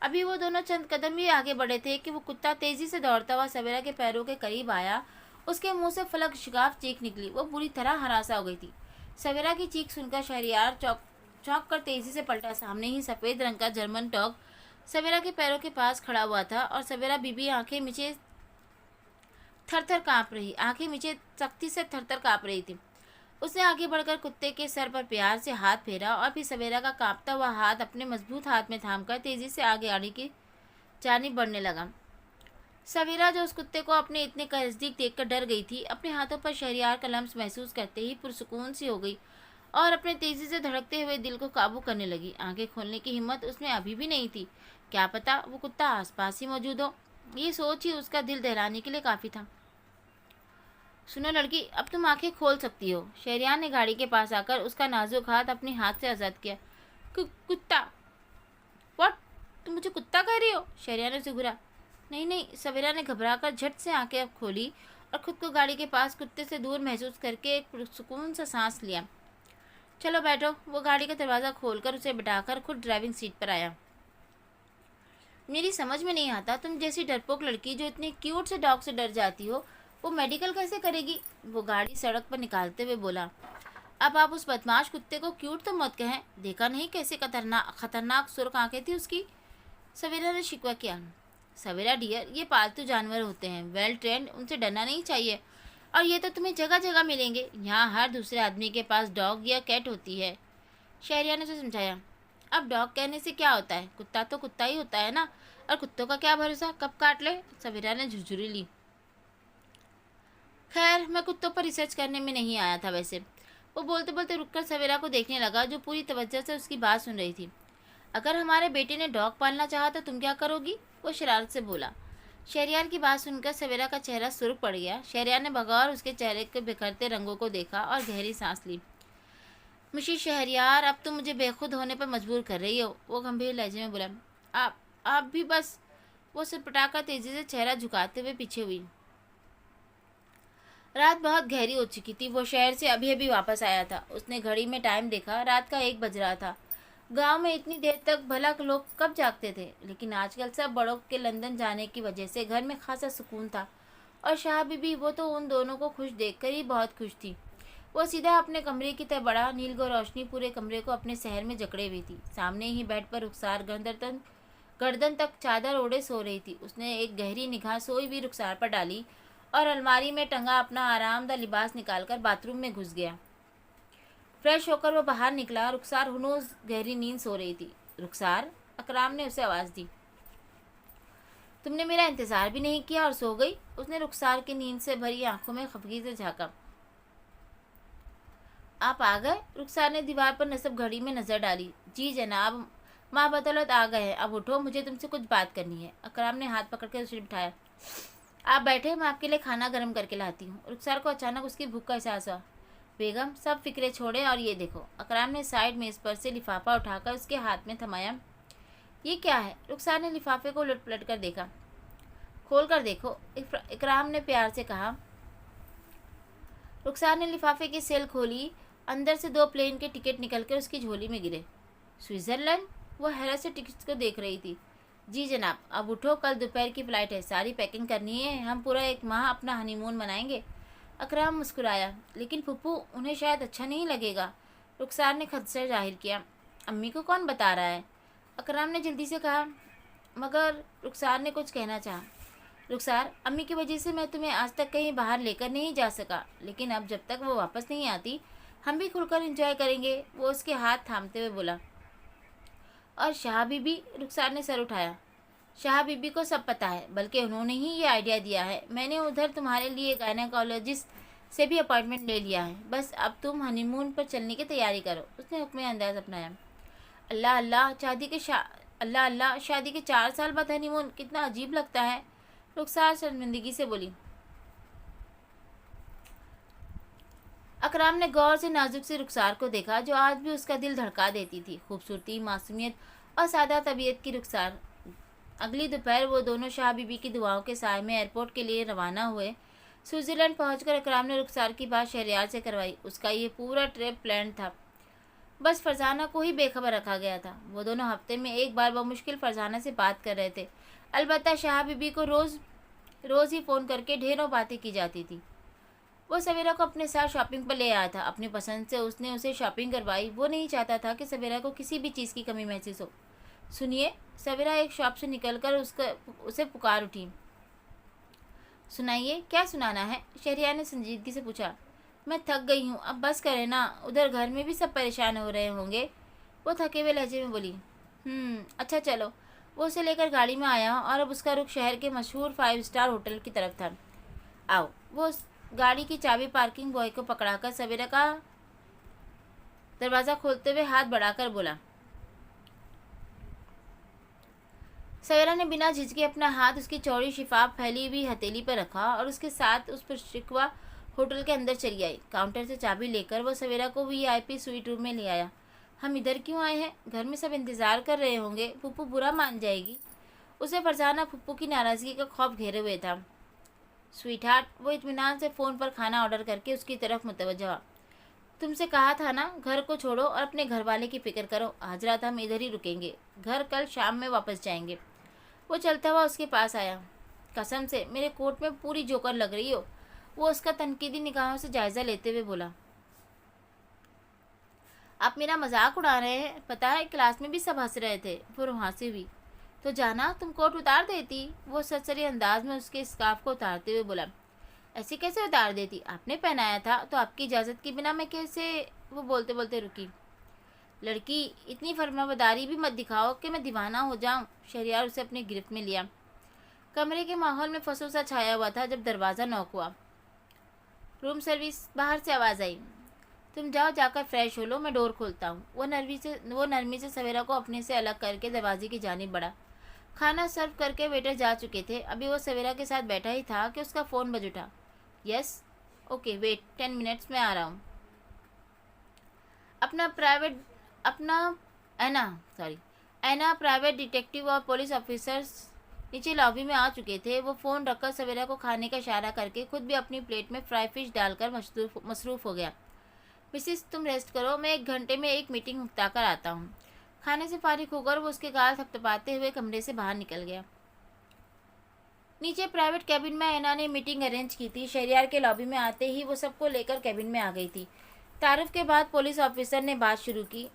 अभी वो दोनों चंद कदम ही आगे बढ़े थे कि वो कुत्ता तेज़ी से दौड़ता हुआ सवेरा के पैरों के करीब आया। उसके मुंह से फलक शिगाफ चीख निकली। वो बुरी तरह हरासा हो गई थी। सवेरा की चीख सुनकर शहरयार चौंक कर तेज़ी से पलटा। सामने ही सफ़ेद रंग का जर्मन डॉग सवेरा के पैरों के पास खड़ा हुआ था और सवेरा बीबी आंखें नीचे सख्ती से थर-थर काँप रही थी। उसने आगे बढ़कर कुत्ते के सर पर प्यार से हाथ फेरा और फिर सवेरा का कांपता हुआ हाथ अपने मजबूत हाथ में थामकर तेजी से आगे आने की जानिब बढ़ने लगा। सवेरा, जो उस कुत्ते को अपने इतने नजदीक देखकर डर गई थी, अपने हाथों पर शहरयार का लम्स महसूस करते ही पुरसुकून सी हो गई और अपने तेजी से धड़कते हुए दिल को काबू करने लगी। आंखें खोलने की हिम्मत उसमें अभी भी नहीं थी। क्या पता वो कुत्ता आसपास ही मौजूद हो। ये सोच ही उसका दिल दहलाने के लिए काफी था। सुनो लड़की, अब तुम आंखें खोल सकती हो। शहरयार ने गाड़ी के पास आकर उसका नाजुक हाथ अपने हाथ से आजाद किया। कुत्ता? व्हाट? तुम मुझे कुत्ता कह रही हो? शहरयार ने उसे घूरा। नहीं नहीं, सवेरा ने घबराकर झट से आंखें खोली और खुद को गाड़ी के पास कुत्ते से दूर महसूस करके एक सुकून सा सांस लिया। चलो बैठो। वो गाड़ी का दरवाज़ा खोलकर उसे बिठाकर खुद ड्राइविंग सीट पर आया। मेरी समझ में नहीं आता, तुम जैसी डरपोक लड़की जो इतनी क्यूट से डॉग से डर जाती हो, वो मेडिकल कैसे करेगी? वो गाड़ी सड़क पर निकालते हुए बोला। अब आप उस बदमाश कुत्ते को क्यूट तो मत कहें। देखा नहीं कैसे खतरनाक सुर्ख आंखें थी उसकी? सवेरा ने शिकवा किया। सवेरा डियर, ये पालतू जानवर होते हैं, वेल ट्रेंड, उनसे डरना नहीं चाहिए। और ये तो तुम्हें जगह जगह मिलेंगे। यहाँ हर दूसरे आदमी के पास डॉग या कैट होती है। शहरिया ने उसे समझाया। अब डॉग कहने से क्या होता है, कुत्ता तो कुत्ता ही होता है ना। और कुत्तों का क्या भरोसा, कब काट ले। सवेरा ने झुरझुरी ली। खैर, मैं कुत्तों पर रिसर्च करने में नहीं आया था वैसे। वो बोलते बोलते रुककर सवेरा को देखने लगा, जो पूरी तवज्जो से उसकी बात सुन रही थी। अगर हमारे बेटे ने डॉग पालना चाहा तो तुम क्या करोगी? वो शरारत से बोला। शहरयार की बात सुनकर सवेरा का चेहरा सुर्ख पड़ गया। शहरयार ने बगौर उसके चेहरे के बिखरते रंगों को देखा और गहरी सांस ली। मिशी शहरयार, अब तुम मुझे बेखुद होने पर मजबूर कर रही हो। वो गंभीर लहजे में बोला। आप भी बस। वो सिरपटाकर तेजी से चेहरा झुकाते हुए पीछे हुई। रात बहुत गहरी हो चुकी थी। वो शहर से अभी अभी वापस आया था। उसने घड़ी में टाइम देखा, रात का 1 बज रहा था। गांव में इतनी देर तक भला लोग कब जागते थे, लेकिन आजकल सब बड़ों के लंदन जाने की वजह से घर में खासा सुकून था। और शाह बीबी, वो तो उन दोनों को खुश देखकर ही बहुत खुश थी। वो सीधा अपने कमरे की तरह बड़ा नीलगो रोशनी पूरे कमरे को अपने शहर में जकड़े हुई थी। सामने ही बेड पर रुखसार गर्दन तक चादर ओढ़े सो रही थी। उसने एक गहरी निगाह सोई हुई रुखसार पर डाली और अलमारी में टंगा अपना आरामदायक लिबास निकालकर बाथरूम में घुस गया। फ्रेश होकर वो बाहर निकला। रुखसार हुनूस गहरी नींद सो रही थी। रुखसार, अकराम ने उसे आवाज़ दी। तुमने मेरा इंतज़ार भी नहीं किया और सो गई? उसने रुखसार की नींद से भरी आंखों में खफगी से झांका। आप आ गए? रुखसार ने दीवार पर नस्ब घड़ी में नज़र डाली। जी जनाब, माँ बदौलत आ गए हैं। अब उठो, मुझे तुमसे कुछ बात करनी है। अकराम ने हाथ पकड़कर उसे बिठाया। आप बैठे, मैं आपके लिए खाना गर्म करके लाती हूँ। रुखसार को अचानक उसकी भूख का एहसास हुआ। बेगम, सब फिक्रे छोड़े और ये देखो। अकराम ने साइड मेज़ पर से लिफाफा उठाकर उसके हाथ में थमाया। ये क्या है? रुखसार ने लिफाफे को उलट पलट कर देखा। खोल कर देखो, इकराम ने प्यार से कहा। रुखसार ने लिफाफे की सेल खोली। अंदर से 2 प्लेन के टिकट निकलकर उसकी झोली में गिरे। स्विट्ज़रलैंड? वो हैरत से टिकट को देख रही थी। जी जनाब, अब उठो, कल दोपहर की फ़्लाइट है, सारी पैकिंग करनी है, हम पूरा 1 माह अपना हनीमून मनाएंगे। अकराम मुस्कुराया। लेकिन फुप्पू, उन्हें शायद अच्छा नहीं लगेगा। रुखसार ने खदशा जाहिर किया। अम्मी को कौन बता रहा है? अकराम ने जल्दी से कहा। मगर रुखसार ने कुछ कहना चाहा। रुखसार, अम्मी की वजह से मैं तुम्हें आज तक कहीं बाहर लेकर नहीं जा सका, लेकिन अब जब तक वो वापस नहीं आती, हम भी खुलकर एंजॉय करेंगे। वो उसके हाथ थामते हुए बोला। और शाह बीबी? रुखसार ने सर उठाया। शाह बीबी को सब पता है, बल्कि उन्होंने ही ये आइडिया दिया है। मैंने उधर तुम्हारे लिए गायनेकोलॉजिस्ट से भी अपॉइंटमेंट ले लिया है। बस अब तुम हनीमून पर चलने की तैयारी करो। उसने हुक्म अंदाज अपनाया। अल्लाह अल्लाह, शादी के 4 साल बाद हनीमून, कितना अजीब लगता है। रुखसार शर्मिंदगी से बोली। अकराम ने गौर से नाजुक से रुखसार को देखा, जो आज भी उसका दिल धड़का देती थी। खूबसूरती, मासूमियत और सादा तबीयत की रुखसार। अगली दोपहर वो दोनों शाह बीबी की दुआओं के साय में एयरपोर्ट के लिए रवाना हुए। स्विट्ज़रलैंड पहुंचकर अकराम ने रुखसार की बात शहरयार से करवाई। उसका ये पूरा ट्रिप प्लान था, बस फरजाना को ही बेखबर रखा गया था। वो दोनों हफ्ते में एक बार बमुश्किल फरजाना से बात कर रहे थे। अलबत्ता शाह बीबी को रोज़ ही फ़ोन करके ढेरों बातें की जाती थी। वो सवेरा को अपने साथ शॉपिंग पर ले आया था। अपनी पसंद से उसने उसे शॉपिंग करवाई। वो नहीं चाहता था कि सवेरा को किसी भी चीज़ की कमी महसूस हो। सुनिए। सवेरा एक शॉप से निकलकर उसे पुकार उठी। सुनाइए, क्या सुनाना है? शहरियार ने संजीदगी से पूछा। मैं थक गई हूँ, अब बस करें ना, उधर घर में भी सब परेशान हो रहे होंगे। वो थके हुए लहजे में बोली। अच्छा चलो। वो उसे लेकर गाड़ी में आया और अब उसका रुख शहर के मशहूर 5 स्टार होटल की तरफ था। आओ। वो उस गाड़ी की चाबी पार्किंग बॉय को पकड़ाकर सवेरा का दरवाज़ा खोलते हुए हाथ बढ़ाकर बोला। सवेरा ने बिना झिझके अपना हाथ उसकी चौड़ी शिफाफ फैली हुई हथेली पर रखा और उसके साथ उस पर शिकवा होटल के अंदर चली आई। काउंटर से चाबी लेकर वो सवेरा को VIP स्वीट रूम में ले आया। हम इधर क्यों आए हैं? घर में सब इंतज़ार कर रहे होंगे, फूफू बुरा मान जाएगी। उसे फरजाना फूफू की नाराज़गी का खौफ घेरे हुए था। स्वीटहार्ट, वो इत्मीनान से फ़ोन पर खाना ऑर्डर करके उसकी तरफ मुतवज्जह हुआ। तुमसे कहा था ना, घर को छोड़ो और अपने घर वाले की फिक्र करो। आज रात हम इधर ही रुकेंगे, घर कल शाम में वापस जाएंगे। वो चलता हुआ उसके पास आया। कसम से मेरे कोट में पूरी जोकर लग रही हो। वो उसका तनकीदी निगाहों से जायज़ा लेते हुए बोला। आप मेरा मजाक उड़ा रहे हैं? पता है क्लास में भी सब हंस रहे थे। फिर वहाँ से हुई। तो जाना, तुम कोट उतार देती। वो सचरी अंदाज में उसके स्कार्फ को उतारते हुए बोला। ऐसे कैसे उतार देती? आपने पहनाया था तो आपकी इजाज़त के बिना मैं कैसे? वो बोलते बोलते रुकी। लड़की, इतनी फरमाबरदारी भी मत दिखाओ कि मैं दीवाना हो जाऊं। शहरियार उसे अपनी गिरफ्त में लिया। कमरे के माहौल में फंसो सा छाया हुआ था जब दरवाज़ा नॉक हुआ। Room service. बाहर से आवाज़ आई। तुम जाओ, जाकर फ्रेश हो लो, मैं डोर खोलता हूँ। वो नरमी से सवेरा को अपने से अलग करके दरवाजे की जानिब बढ़ा। खाना सर्व करके वेटर जा चुके थे। अभी वो सवेरा के साथ बैठा ही था कि उसका फ़ोन बज उठा। यस, ओके, वेट 10 मिनट्स में आ रहा हूँ। अपना एना प्राइवेट डिटेक्टिव और पुलिस ऑफिसर्स नीचे लॉबी में आ चुके थे। वो फ़ोन रखकर सवेरा को खाने का इशारा करके खुद भी अपनी प्लेट में फ्राई फिश डालकर मसरूफ़ हो गया। मिसिस, तुम रेस्ट करो, मैं 1 घंटे में एक मीटिंग निपटा कर आता हूँ। खाने से फारिग होकर वो उसके गाल थपथपाते हुए कमरे से बाहर निकल गया। नीचे प्राइवेट कैबिन में एना ने मीटिंग अरेंज की थी। शहरियार के लॉबी में आते ही वो सबको लेकर कैबिन में आ गई थी। तारुफ के बाद पुलिस ऑफिसर ने बात शुरू की।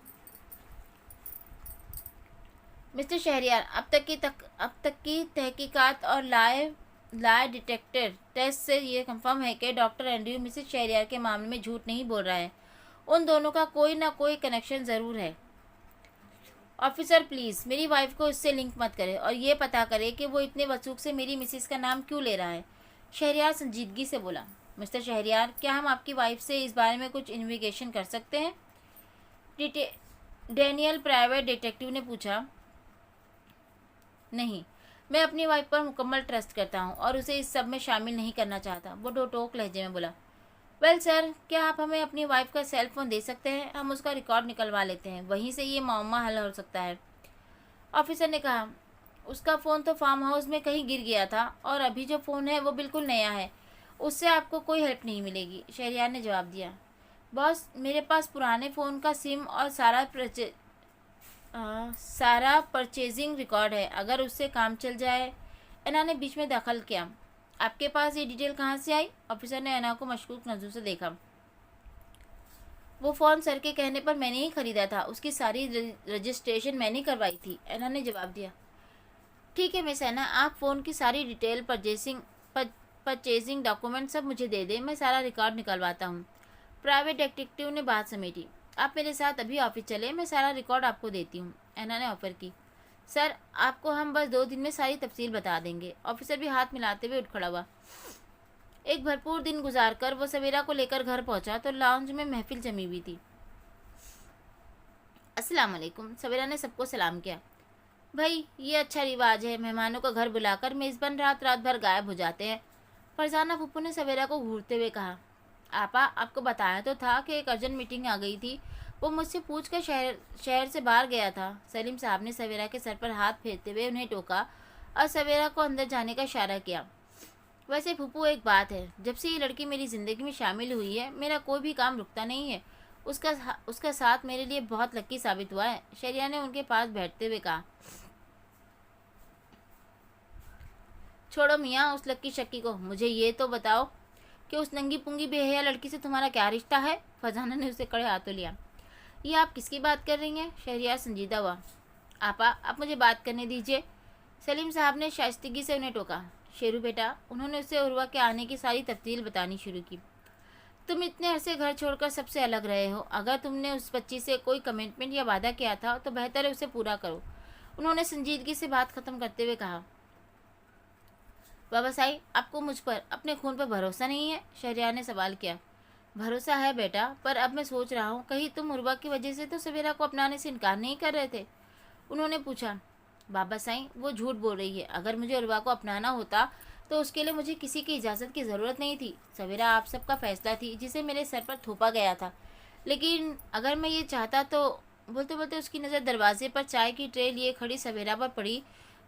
मिस्टर शहरियार, अब तक की तहकीकात और लाए डिटेक्टर टेस्ट से ये कंफर्म है कि डॉक्टर एंड्रयू मिसेस शहरियार के मामले में झूठ नहीं बोल रहा है। उन दोनों का कोई ना कोई कनेक्शन ज़रूर है। ऑफिसर प्लीज़ मेरी वाइफ को इससे लिंक मत करें और ये पता करें कि वो इतने वसूख से मेरी मिसेस का नाम क्यों ले रहा है। शहरियार संजीदगी से बोला। मिस्टर शहरियार, क्या हम आपकी वाइफ से इस बारे में कुछ इन्वेस्टिगेशन कर सकते हैं? डैनियल प्राइवेट डिटेक्टिव ने पूछा। नहीं, मैं अपनी वाइफ पर मुकम्मल ट्रस्ट करता हूँ और उसे इस सब में शामिल नहीं करना चाहता। वो डोटोक लहजे में बोला। वेल सर, क्या आप हमें अपनी वाइफ का सेल फ़ोन दे सकते हैं? हम उसका रिकॉर्ड निकलवा लेते हैं, वहीं से ये मामला हल हो सकता है। ऑफिसर ने कहा। उसका फ़ोन तो फार्म हाउस में कहीं गिर गया था और अभी जो फ़ोन है वो बिल्कुल नया है, उससे आपको कोई हेल्प नहीं मिलेगी। शहरियार ने जवाब दिया। बॉस, मेरे पास पुराने फ़ोन का सिम और सारा परचेजिंग रिकॉर्ड है, अगर उससे काम चल जाए। एना ने बीच में दखल किया। आपके पास ये डिटेल कहाँ से आई? ऑफिसर ने एना को मशकूक नज़र से देखा। वो फ़ोन सर के कहने पर मैंने ही ख़रीदा था, उसकी सारी रजिस्ट्रेशन मैंने करवाई थी। एना ने जवाब दिया। ठीक है मिस एना, आप फ़ोन की सारी डिटेल, परचेजिंग डॉक्यूमेंट सब मुझे दे दें, मैं सारा रिकॉर्ड निकलवाता हूँ। प्राइवेट डिटेक्टिव ने बात समेटी। आप मेरे साथ अभी ऑफिस चले, मैं सारा रिकॉर्ड आपको देती हूँ। एना ने ऑफ़र की। सर, आपको हम बस 2 दिन में सारी तफसील बता देंगे। ऑफिसर भी हाथ मिलाते हुए उठ खड़ा हुआ। एक भरपूर दिन गुजारकर वो सवेरा को लेकर घर पहुंचा तो लाउंज में महफिल जमी हुई थी। अस्सलाम वालेकुम। सवेरा ने सबको सलाम किया। भाई, ये अच्छा रिवाज है, मेहमानों को घर बुलाकर मेज़बान रात रात भर गायब हो जाते हैं। फरजाना फूफू ने सवेरा को घूरते हुए कहा। आपा, आपको बताया तो था कि एक अर्जेंट मीटिंग आ गई थी, वो मुझसे पूछ कर शहर से बाहर गया था। सलीम साहब ने सवेरा के सर पर हाथ फेरते हुए उन्हें टोका और सवेरा को अंदर जाने का इशारा किया। वैसे फूफू, एक बात है, जब से ये लड़की मेरी ज़िंदगी में शामिल हुई है मेरा कोई भी काम रुकता नहीं है। उसका साथ मेरे लिए बहुत लक्की साबित हुआ है। शहरिया ने उनके पास बैठते हुए कहा। छोड़ो मियाँ उस लक्की शक्की को, मुझे ये तो बताओ कि उस नंगी पुंगी बेहया लड़की से तुम्हारा क्या रिश्ता है? फरजाना ने उसे कड़े हाथों लिया। ये आप किसकी बात कर रही हैं? शहरियार संजीदा हुआ। आपा, आप मुझे बात करने दीजिए। सलीम साहब ने शाइस्तगी से उन्हें टोका। शेरू बेटा, उन्होंने उसे उर्वा के आने की सारी तफसील बतानी शुरू की। तुम इतने अरसे घर छोड़कर सबसे अलग रहे हो। अगर तुमने उस बच्ची से कोई कमिटमेंट या वादा किया था तो बेहतर है उसे पूरा करो। उन्होंने संजीदगी से बात खत्म करते हुए कहा। बाबा साई, आपको मुझ पर, अपने खून पर भरोसा नहीं है? शहरयार ने सवाल किया। भरोसा है बेटा, पर अब मैं सोच रहा हूँ कहीं तुम उर्वा की वजह से तो सवेरा को अपनाने से इनकार नहीं कर रहे थे? उन्होंने पूछा। बाबा साईं, वो झूठ बोल रही है। अगर मुझे उर्वा को अपनाना होता तो उसके लिए मुझे किसी की इजाज़त की ज़रूरत नहीं थी। सवेरा आप सबका फैसला थी जिसे मेरे सर पर थोपा गया था। लेकिन अगर मैं ये चाहता तो। बोलते बोलते उसकी नज़र दरवाजे पर चाय की ट्रे लिए खड़ी सवेरा पर पड़ी,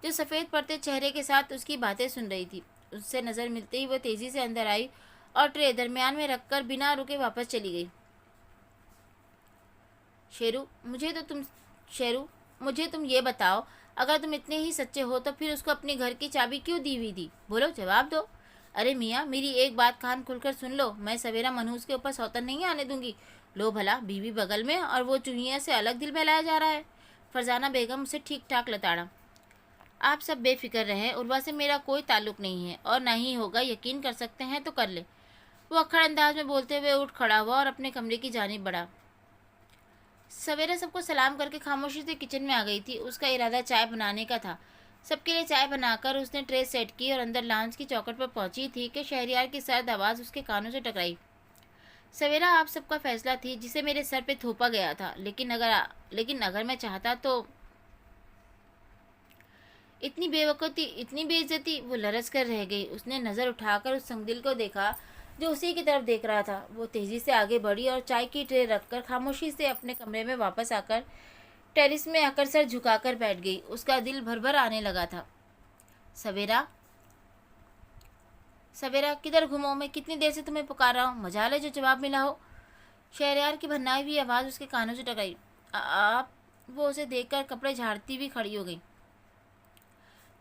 जो सफ़ेद पड़ते चेहरे के साथ उसकी बातें सुन रही थी। उससे नज़र मिलते ही वह तेज़ी से अंदर आई और ट्रे दरमियान में रखकर बिना रुके वापस चली गई। शेरू, शेरू, मुझे तुम ये बताओ, अगर तुम इतने ही सच्चे हो तो फिर उसको अपने घर की चाबी क्यों दी हुई थी? बोलो, जवाब दो। अरे मियाँ, मेरी एक बात कान खुलकर सुन लो। मैं सवेरा मनहूस के ऊपर सौतन नहीं आने दूंगी। लो भला, बीवी बगल में और वो चूहिया से अलग दिल बहलाया जा रहा है। फरजाना बेगम उसे ठीक ठाक लताड़ा। आप सब बेफिक्र रहें, उर्वा से मेरा कोई ताल्लुक नहीं है और ना ही होगा। यकीन कर सकते हैं तो कर ले। वो अक्खड़ अंदाज में बोलते हुए उठ खड़ा हुआ और अपने कमरे की जानिब बढ़ा। सवेरा सबको सलाम करके खामोशी से किचन में आ गई थी। उसका इरादा चाय बनाने का था। सबके लिए चाय बनाकर उसने ट्रे सेट की और अंदर लाउंज की चौखट पर पहुंची थी कि शहरयार की सर्द आवाज़ उसके कानों से टकराई। सवेरा, आप सबका फैसला थी जिसे मेरे सर पे थोपा गया था, लेकिन अगर मैं चाहता तो। इतनी बेवकूफ़ी, इतनी बेइज्जती। वो लरस कर रह गई। उसने नज़र उठाकर उस संगदिल को देखा जो उसी की तरफ देख रहा था। वो तेज़ी से आगे बढ़ी और चाय की ट्रे रखकर खामोशी से अपने कमरे में वापस आकर टेरिस में आकर सर झुकाकर बैठ गई। उसका दिल भर भर आने लगा था। सवेरा, सवेरा, किधर घूमो? मैं कितनी देर से तुम्हें पुकार रहा हूँ, मजाल है जो जवाब मिला हो। शहरयार की भन्नाई हुई आवाज़ उसके कानों से टकराई। आप। वो उसे देखकर कपड़े झाड़ती हुई खड़ी हो गई।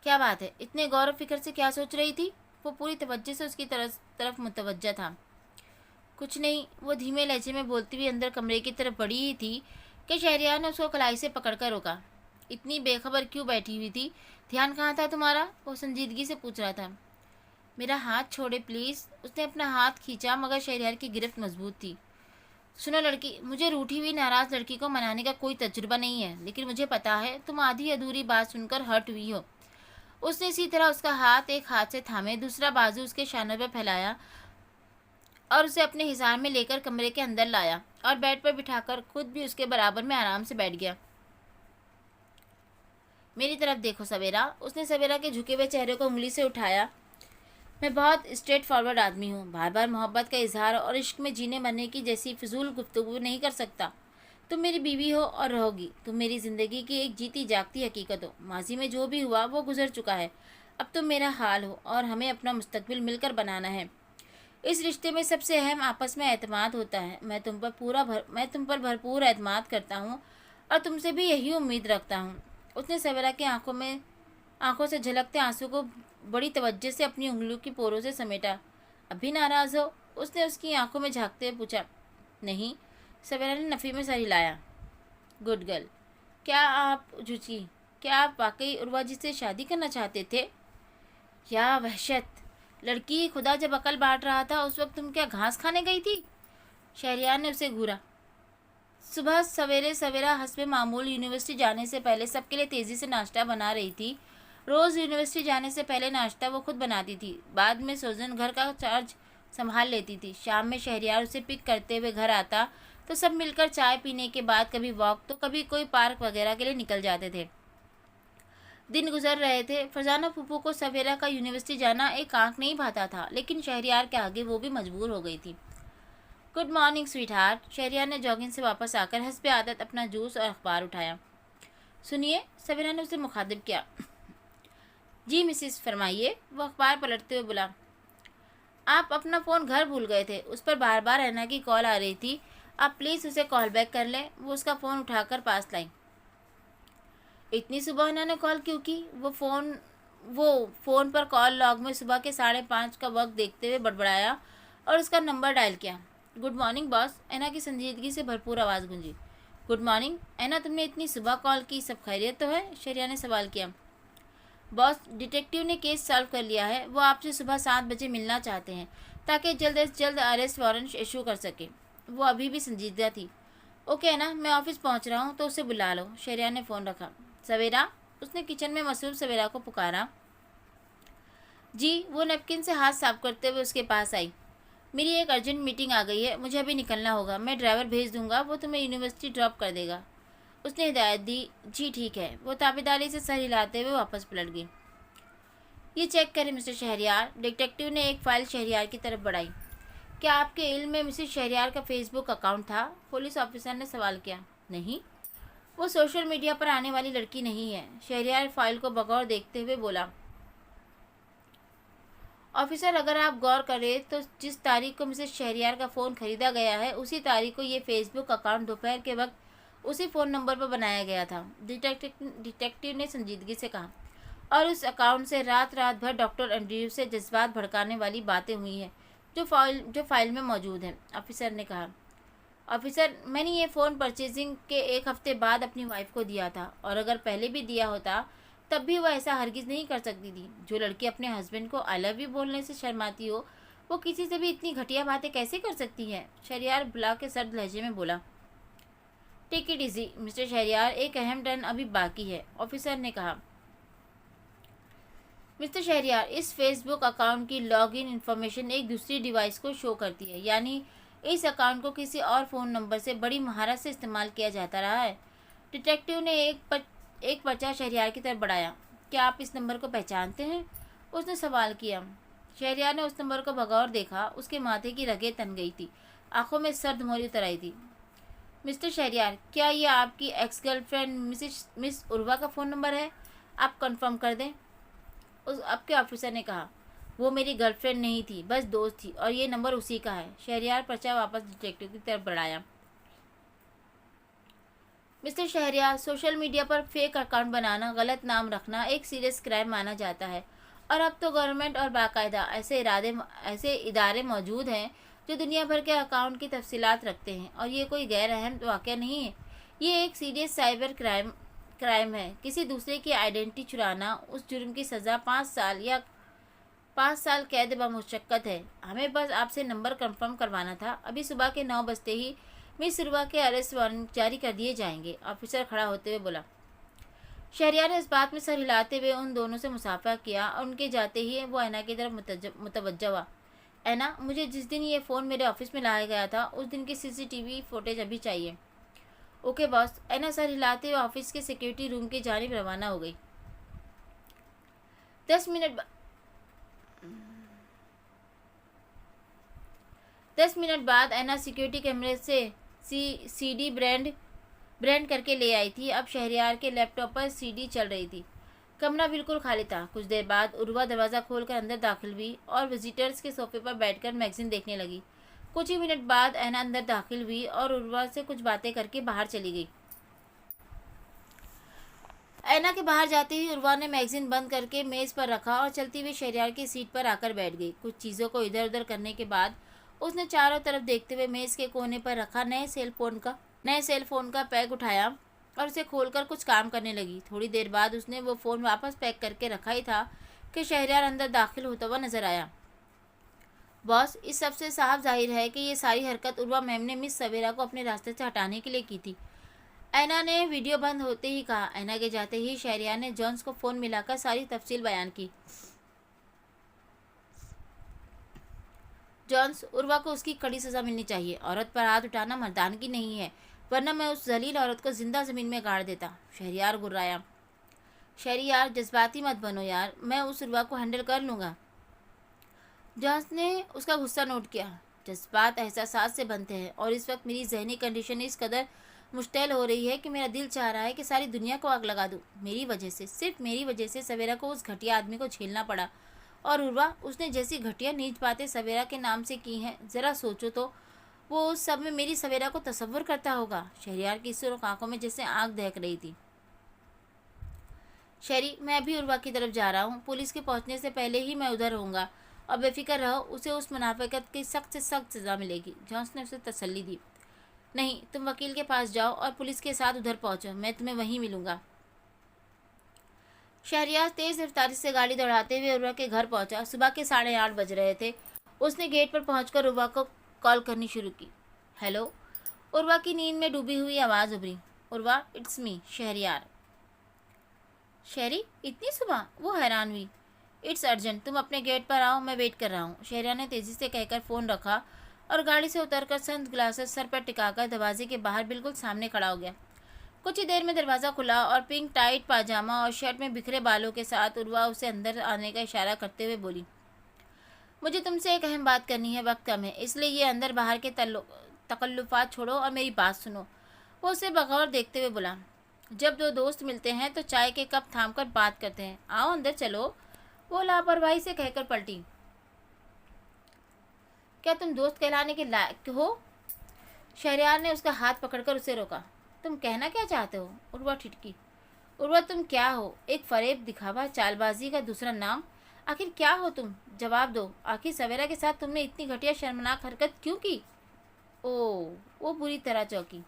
क्या बात है? इतने गौर फिक्र से क्या सोच रही थी? वो पूरी तवज्जो से उसकी तरफ मुतवज्जा था। कुछ नहीं, वो धीमे लहजे में बोलती हुई अंदर कमरे की तरफ बढ़ी ही थी कि शहरयार ने उसको कलाई से पकड़कर रोका। इतनी बेखबर क्यों बैठी हुई थी? ध्यान कहाँ था तुम्हारा? वो संजीदगी से पूछ रहा था। मेरा हाथ छोड़े प्लीज़। उसने अपना हाथ खींचा मगर शहरयार की गिरफ्त मजबूत थी। सुनो लड़की, मुझे रूठी हुई नाराज़ लड़की को मनाने का कोई तजुर्बा नहीं है, लेकिन मुझे पता है तुम आधी अधूरी बात सुनकर हर्ट हुई हो। उसने इसी तरह उसका हाथ एक हाथ से थामे, दूसरा बाजू उसके शानों पर फैलाया और उसे अपने हिसार में लेकर कमरे के अंदर लाया और बेड पर बिठाकर खुद भी उसके बराबर में आराम से बैठ गया। मेरी तरफ देखो सवेरा। उसने सवेरा के झुके हुए चेहरे को उंगली से उठाया। मैं बहुत स्ट्रेट फॉरवर्ड आदमी हूँ। बार बार मोहब्बत का इजहार और इश्क में जीने मरने की जैसी फिजूल गुफ्तगू नहीं कर सकता। तुम मेरी बीवी हो और रहोगी। तुम मेरी ज़िंदगी की एक जीती जागती हकीकत हो। माजी में जो भी हुआ वो गुजर चुका है। अब तुम मेरा हाल हो और हमें अपना मुस्तकबिल मिलकर बनाना है। इस रिश्ते में सबसे अहम आपस में एतमाद होता है। मैं तुम पर भरपूर एतमाद करता हूँ और तुमसे भी यही उम्मीद रखता हूँ। उसने सवेरा की आंखों से झलकते आंसू को बड़ी तवज्जो से अपनी उंगलियों की पोरों से समेटा। अभी नाराज़ हो? उसने उसकी आंखों में झांकते हुए पूछा। नहीं। सवेरा ने नफ़ी में सर हिलाया। Good girl. क्या आप वाकई उर्वा जी से शादी करना चाहते थे? क्या वहशत! लड़की, खुदा जब अकल बांट रहा था उस वक्त तुम क्या घास खाने गई थी? शहरयार ने उसे घूरा। सुबह सवेरे सवेरा हस्बे मामूल यूनिवर्सिटी जाने से पहले सबके लिए तेज़ी से नाश्ता बना रही थी। रोज़ यूनिवर्सिटी जाने से पहले नाश्ता वो खुद बनाती थी। बाद में सोजन घर का चार्ज संभाल लेती थी। शाम में शहरयार उसे पिक करते हुए घर आता तो सब मिलकर चाय पीने के बाद कभी वॉक तो कभी कोई पार्क वगैरह के लिए निकल जाते थे। दिन गुजर रहे थे। फरजाना फूफू को सवेरा का यूनिवर्सिटी जाना एक आंख नहीं भाता था, लेकिन शहरयार के आगे वो भी मजबूर हो गई थी। Good morning sweet heart. Shahryar ने जॉगिंग से वापस आकर हस्बे आदत अपना जूस और अखबार उठाया। सुनिए, सवेरा ने उसे मुखातिब किया। जी मिसिस, फरमाइए। वो अखबार पलटते हुए बोला। आप अपना फ़ोन घर भूल गए थे। उस पर बार बार ऐना की कॉल आ रही थी। आप प्लीज़ उसे कॉल बैक कर लें। वो उसका फ़ोन उठाकर पास लाई। इतनी सुबह इन्होंने कॉल क्यों की? वो फ़ोन पर कॉल लॉग में सुबह के 5:30 का वक्त देखते हुए बड़बड़ाया और उसका नंबर डायल किया। Good morning boss. ऐना की संजीदगी से भरपूर आवाज़ गूंजी। Good morning. ऐना, तुमने इतनी सुबह कॉल की, सब खैरियत तो है? शहरिया ने सवाल किया। बॉस, डिटेक्टिव ने केस सॉल्व कर लिया है। वो आपसे सुबह 7 बजे मिलना चाहते हैं ताकि जल्द से जल्द अरेस्ट वारंट इशू कर सके। वो अभी भी संजीदा थी। ओके ना, मैं ऑफिस पहुंच रहा हूं तो उसे बुला लो। शहरिया ने फ़ोन रखा। सवेरा, उसने किचन में मसरूफ सवेरा को पुकारा। जी। वो नैपकिन से हाथ साफ करते हुए उसके पास आई। मेरी एक अर्जेंट मीटिंग आ गई है, मुझे अभी निकलना होगा। मैं ड्राइवर भेज दूंगा, वो तुम्हें यूनिवर्सिटी ड्रॉप कर देगा। उसने हिदायत दी। जी ठीक है। वो ताबेदारी से सर हिलाते हुए वापस पलट गई। ये चेक करें मिस्टर शहरयार। डिटेक्टिव ने एक फ़ाइल शहरयार की तरफ बढ़ाई। क्या आपके इल्म में मिसेस शहरयार का फेसबुक अकाउंट था? पुलिस ऑफिसर ने सवाल किया। नहीं, वो सोशल मीडिया पर आने वाली लड़की नहीं है। शहरयार फाइल को बगौर देखते हुए बोला। ऑफिसर, अगर आप गौर करें तो जिस तारीख को मिसेस शहरयार का फ़ोन खरीदा गया है, उसी तारीख को ये फेसबुक अकाउंट दोपहर के वक्त उसी फ़ोन नंबर पर बनाया गया था। डिटेक्टिव ने संजीदगी से कहा। और उस अकाउंट से रात रात भर डॉक्टर एंड्रयू से जज्बात भड़काने वाली बातें हुई हैं जो फाइल में मौजूद हैं। ऑफिसर ने कहा। ऑफिसर, मैंने ये फ़ोन परचेजिंग के 1 हफ्ते बाद अपनी वाइफ को दिया था, और अगर पहले भी दिया होता तब भी वह ऐसा हरगिज़ नहीं कर सकती थी। जो लड़की अपने हस्बैंड को आई लव यू बोलने से शर्माती हो, वो किसी से भी इतनी घटिया बातें कैसे कर सकती है? शहरयार बुला के सर्द लहजे में बोला। Take it easy Mr Shahryar, एक अहम टर्न अभी बाकी है। ऑफिसर ने कहा। मिस्टर शहरयार, इस फेसबुक अकाउंट की लॉगिन इन्फॉर्मेशन एक दूसरी डिवाइस को शो करती है, यानी इस अकाउंट को किसी और फ़ोन नंबर से बड़ी महारत से इस्तेमाल किया जाता रहा है। डिटेक्टिव ने एक पर्चा शहरयार की तरफ बढ़ाया। क्या आप इस नंबर को पहचानते हैं? उसने सवाल किया। शहरयार ने उस नंबर को बगौर देखा। उसके माथे की रगें तन गई थी, आंखों में सर्द मोहरी उतर आई थी। मिस्टर शहरयार, क्या ये आपकी एक्स गर्लफ्रेंड मिस उर्वा का फ़ोन नंबर है? आप कंफर्म कर दें। उस आपके ऑफिसर ने कहा। वो मेरी गर्लफ्रेंड नहीं थी, बस दोस्त थी, और ये नंबर उसी का है। शहरयार पर्चा वापस डिटेक्टिव की तरफ बढ़ाया। मिस्टर शहरयार, सोशल मीडिया पर फेक अकाउंट बनाना, गलत नाम रखना एक सीरियस क्राइम माना जाता है, और अब तो गवर्नमेंट और बाकायदा ऐसे इदारे मौजूद हैं जो दुनिया भर के अकाउंट की तफसीलात रखते हैं, और ये कोई गैर अहम वाक़या नहीं है। ये एक सीरियस साइबर क्राइम है। किसी दूसरे की आइडेंटिटी चुराना, उस जुर्म की सज़ा 5 साल कैद बमुशक्कत है। हमें बस आपसे नंबर कंफर्म करवाना था। अभी सुबह के 9 बजते ही मिस रुबा के अरेस्ट वारंट जारी कर दिए जाएंगे। ऑफिसर खड़ा होते हुए बोला। शहरयार ने इस बात में सर हिलाते हुए उन दोनों से मुसाफा किया, और उनके जाते ही वो ऐना की तरफ मुतवज्जा हुआ। ऐना, मुझे जिस दिन ये फ़ोन मेरे ऑफिस में लाया गया था, उस दिन की सीसीटीवी फुटेज अभी चाहिए। Okay boss. ऐना सर हिलाते हुए ऑफिस के सिक्योरिटी रूम की जानिब रवाना हो गई। 10 मिनट बाद ऐना सिक्योरिटी कैमरे से सीडी ब्रांड करके ले आई थी। अब शहरयार के लैपटॉप पर सीडी चल रही थी। कमरा बिल्कुल खाली था। कुछ देर बाद उर्वा दरवाज़ा खोलकर अंदर दाखिल हुई और विजिटर्स के सोफे पर बैठकर मैगजीन देखने लगी। कुछ ही मिनट बाद ऐना अंदर दाखिल हुई और उर्वा से कुछ बातें करके बाहर चली गई। ऐना के बाहर जाते ही उर्वा ने मैगजीन बंद करके मेज़ पर रखा और चलती हुई शहरयार की सीट पर आकर बैठ गई। कुछ चीज़ों को इधर उधर करने के बाद उसने चारों तरफ देखते हुए मेज़ के कोने पर रखा नए सेल फोन का पैक उठाया और उसे खोलकर कुछ काम करने लगी। थोड़ी देर बाद उसने वो फ़ोन वापस पैक करके रखा ही था कि शहरयार अंदर दाखिल होता हुआ नजर आया। बॉस, इस सबसे साफ जाहिर है कि ये सारी हरकत उर्वा मैम ने मिस सवेरा को अपने रास्ते से हटाने के लिए की थी। ऐना ने वीडियो बंद होते ही कहा। ऐना के जाते ही शहरयार ने जॉन्स को फ़ोन मिलाकर सारी तफसील बयान की। जॉन्स, उर्वा को उसकी कड़ी सज़ा मिलनी चाहिए। औरत पर हाथ उठाना मर्दानगी नहीं है, वरना मैं उस जलील औरत को जिंदा ज़मीन में गाड़ देता। शहरयार गुर्राया। शहरयार, जज्बाती मत बनो यार, मैं उस उर्वा को हैंडल कर लूँगा। जॉन्स ने उसका गुस्सा नोट किया। जज्बात एहसासात से बनते हैं, और इस वक्त मेरी जहनी कंडीशन इस कदर मुश्तैल हो रही है कि मेरा दिल चाह रहा है कि सारी दुनिया को आग लगा दूँ। मेरी वजह से, सिर्फ मेरी वजह से सवेरा को उस घटिया आदमी को झेलना पड़ा। और उर्वा, उसने जैसी घटिया नीच बातें सवेरा के नाम से की हैं, ज़रा सोचो तो वो उस सब में मेरी सवेरा को तसव्वुर करता होगा। शहरयार की सुर्ख आंखों में जैसे आग दहक रही थी। शहरी, मैं अभी उर्वा की तरफ जा रहा हूँ। पुलिस के पहुँचने से पहले ही मैं उधर होऊंगा, और बेफिक्र रहो, उसे उस मुनाफिकत की सख्त से सख्त सज़ा मिलेगी। जॉन्स ने उसे तसल्ली दी। नहीं, तुम वकील के पास जाओ और पुलिस के साथ उधर पहुंचो, मैं तुम्हें वहीं मिलूंगा। शहरियार तेज रफ्तारी से गाड़ी दौड़ाते हुए उर्वा के घर पहुंचा। सुबह के 8:30 बज रहे थे। उसने गेट पर पहुंचकर उर्वा को कॉल करनी शुरू की। हेलो। उर्वा की नींद में डूबी हुई आवाज़ उभरी। Urwa, it's me, Shahriyar. शहरी, इतनी सुबह? वो हैरान हुई। इट्स अर्जेंट, तुम अपने गेट पर आओ, मैं वेट कर रहा हूँ। शहरियार ने तेजी से कहकर फ़ोन रखा और गाड़ी से उतरकर सन ग्लासेस सर पर टिकाकर दरवाजे के बाहर बिल्कुल सामने खड़ा हो गया। कुछ ही देर में दरवाज़ा खुला और पिंक टाइट पाजामा और शर्ट में बिखरे बालों के साथ उर्वा उसे अंदर आने का इशारा करते हुए बोली, मुझे तुमसे एक अहम बात करनी है, वक्त कम है, इसलिए ये अंदर बाहर के तकल्लुफ़ात छोड़ो और मेरी बात सुनो। वो उसे बगौर देखते हुए बोला, जब दो दोस्त मिलते हैं तो चाय के कप थाम कर बात करते हैं, आओ अंदर चलो। वो लापरवाही से कहकर पलटी। क्या तुम दोस्त कहलाने के लायक हो? शहरयार ने उसका हाथ पकड़कर उसे रोका। तुम कहना क्या चाहते हो? उर्वा ठिठकी। उर्वा, तुम क्या हो? एक फरेब, दिखावा, चालबाजी का दूसरा नाम? आखिर क्या हो तुम? जवाब दो। आखिर सवेरा के साथ तुमने इतनी घटिया शर्मनाक हरकत क्यों की? ओह, वो बुरी तरह चौंकी।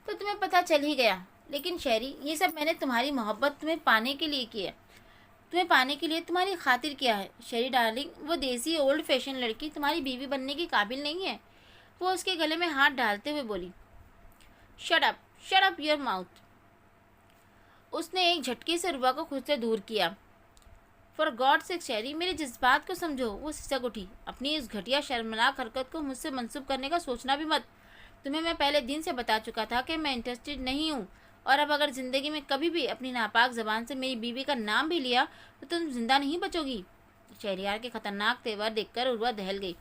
तो तुम्हें पता चल ही गया। लेकिन शहरी, ये सब मैंने तुम्हारी मोहब्बत तुम्हें पाने के लिए किया, तुम्हें पाने के लिए तुम्हारी खातिर किया है। शहरी डार्लिंग, वो देसी ओल्ड फैशन लड़की तुम्हारी बीवी बनने की काबिल नहीं है। वो उसके गले में हाथ डालते हुए बोली। Shut up your mouth. उसने एक झटके से रुबा को खुद से दूर किया। फॉर गॉड से शहरी, मेरे जज्बात को समझो। वो सिसक उठी। अपनी इस घटिया शर्मनाक हरकत को मुझसे मंसूब करने का सोचना भी मत। तुम्हें मैं पहले दिन से बता चुका था कि मैं इंटरेस्टेड नहीं हूँ, और अब अगर ज़िंदगी में कभी भी अपनी नापाक ज़बान से मेरी बीवी का नाम भी लिया तो तुम जिंदा नहीं बचोगी। शहरियार के खतरनाक तेवर देखकर उर्वा दहल गई।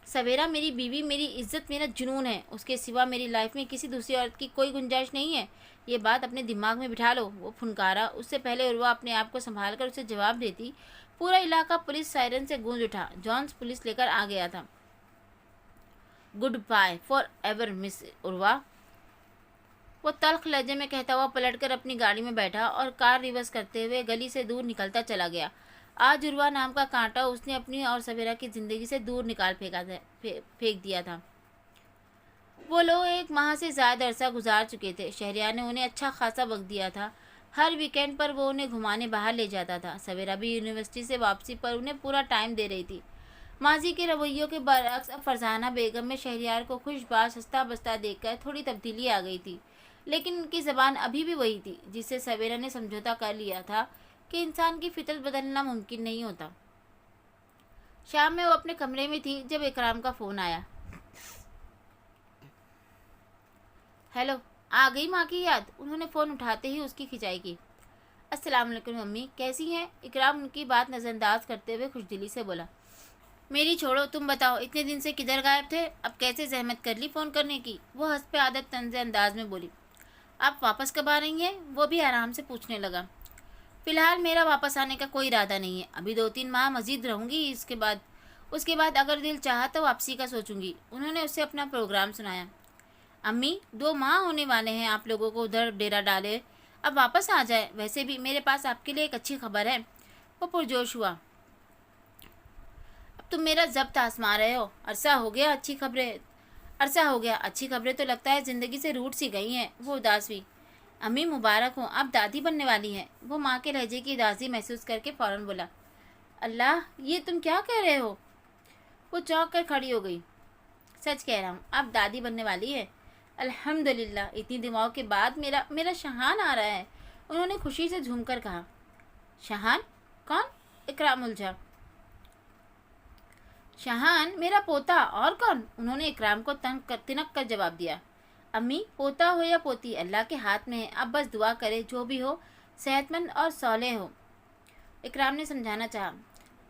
सवेरा मेरी बीवी, मेरी इज्जत, मेरा जुनून है। उसके सिवा मेरी लाइफ में किसी दूसरी औरत की कोई गुंजाइश नहीं है। ये बात अपने दिमाग में बिठा लो। वो फुनकारा। उससे पहले उर्वा अपने आप को संभाल कर उसे जवाब देती, पूरा इलाका पुलिस सायरन से गूंज उठा। जॉन्स पुलिस लेकर आ गया था। Good bye forever miss Urwa, वो तल्ख लहजे में कहता हुआ पलटकर अपनी गाड़ी में बैठा और कार रिवर्स करते हुए गली से दूर निकलता चला गया। आज उर्वा नाम का कांटा उसने अपनी और सवेरा की जिंदगी से दूर निकाल फेंक दिया था। वो लोग 1 माह से ज़्यादा अरसा गुजार चुके थे। शहरियार ने उन्हें अच्छा खासा वक्त दिया था। हर वीकेंड पर वो उन्हें घुमाने बाहर ले जाता था। सवेरा भी यूनिवर्सिटी से वापसी पर उन्हें पूरा टाइम दे रही थी। माजी के रवैयों के बरअक्स अब फरजाना बेगम में शहरियार को खुशबाश हंसता बसता देखकर थोड़ी तब्दीली आ गई थी, लेकिन उनकी ज़बान अभी भी वही थी जिससे सवेरा ने समझौता कर लिया था कि इंसान की फितरत बदलना मुमकिन नहीं होता। शाम में वो अपने कमरे में थी जब इकराम का फ़ोन आया। हेलो, आ गई माँ की याद? उन्होंने फ़ोन उठाते ही उसकी खिंचाई की। अस्सलाम वालेकुम मम्मी, कैसी हैं? इकराम उनकी बात नज़रअंदाज करते हुए खुशदिली से बोला। मेरी छोड़ो, तुम बताओ, इतने दिन से किधर गायब थे? अब कैसे जहमत कर ली फ़ोन करने की? वो हंस पे आदत तंज़ अंदाज में बोली। आप वापस कब आ रही हैं? वो भी आराम से पूछने लगा। फ़िलहाल मेरा वापस आने का कोई इरादा नहीं है। अभी 2-3 माह मज़ीद रहूँगी, उसके बाद अगर दिल चाहा तो वापसी का सोचूंगी। उन्होंने उसे अपना प्रोग्राम सुनाया। अम्मी, 2 माह होने वाले हैं आप लोगों को उधर डेरा डाले, अब वापस आ जाए। वैसे भी मेरे पास आपके लिए एक अच्छी खबर है। वो पुरजोश हुआ। अब तुम मेरा ज़ब्त आजमा रहे हो। अरसा हो गया अच्छी खबरें तो लगता है ज़िंदगी से रूठ सी गई हैं। वो उदास हुई। अम्मी मुबारक हो, आप दादी बनने वाली हैं। वो माँ के लहजे की उदासी महसूस करके फ़ौरन बोला। अल्लाह, ये तुम क्या कह रहे हो? वो चौंक कर खड़ी हो गई। सच कह रहा हूँ, आप दादी बनने वाली है। अल्हम्दुलिल्लाह, इतनी दिमाग के बाद मेरा शहान आ रहा है। उन्होंने खुशी से झूमकर कहा। शहान? कौन? इकराम उलझा। शहान मेरा पोता, और कौन? उन्होंने इकराम को तिनक कर जवाब दिया। अम्मी, पोता हो या पोती, अल्लाह के हाथ में है। अब बस दुआ करे जो भी हो सेहतमंद और सौलेह हो। इकराम ने समझाना चाहा।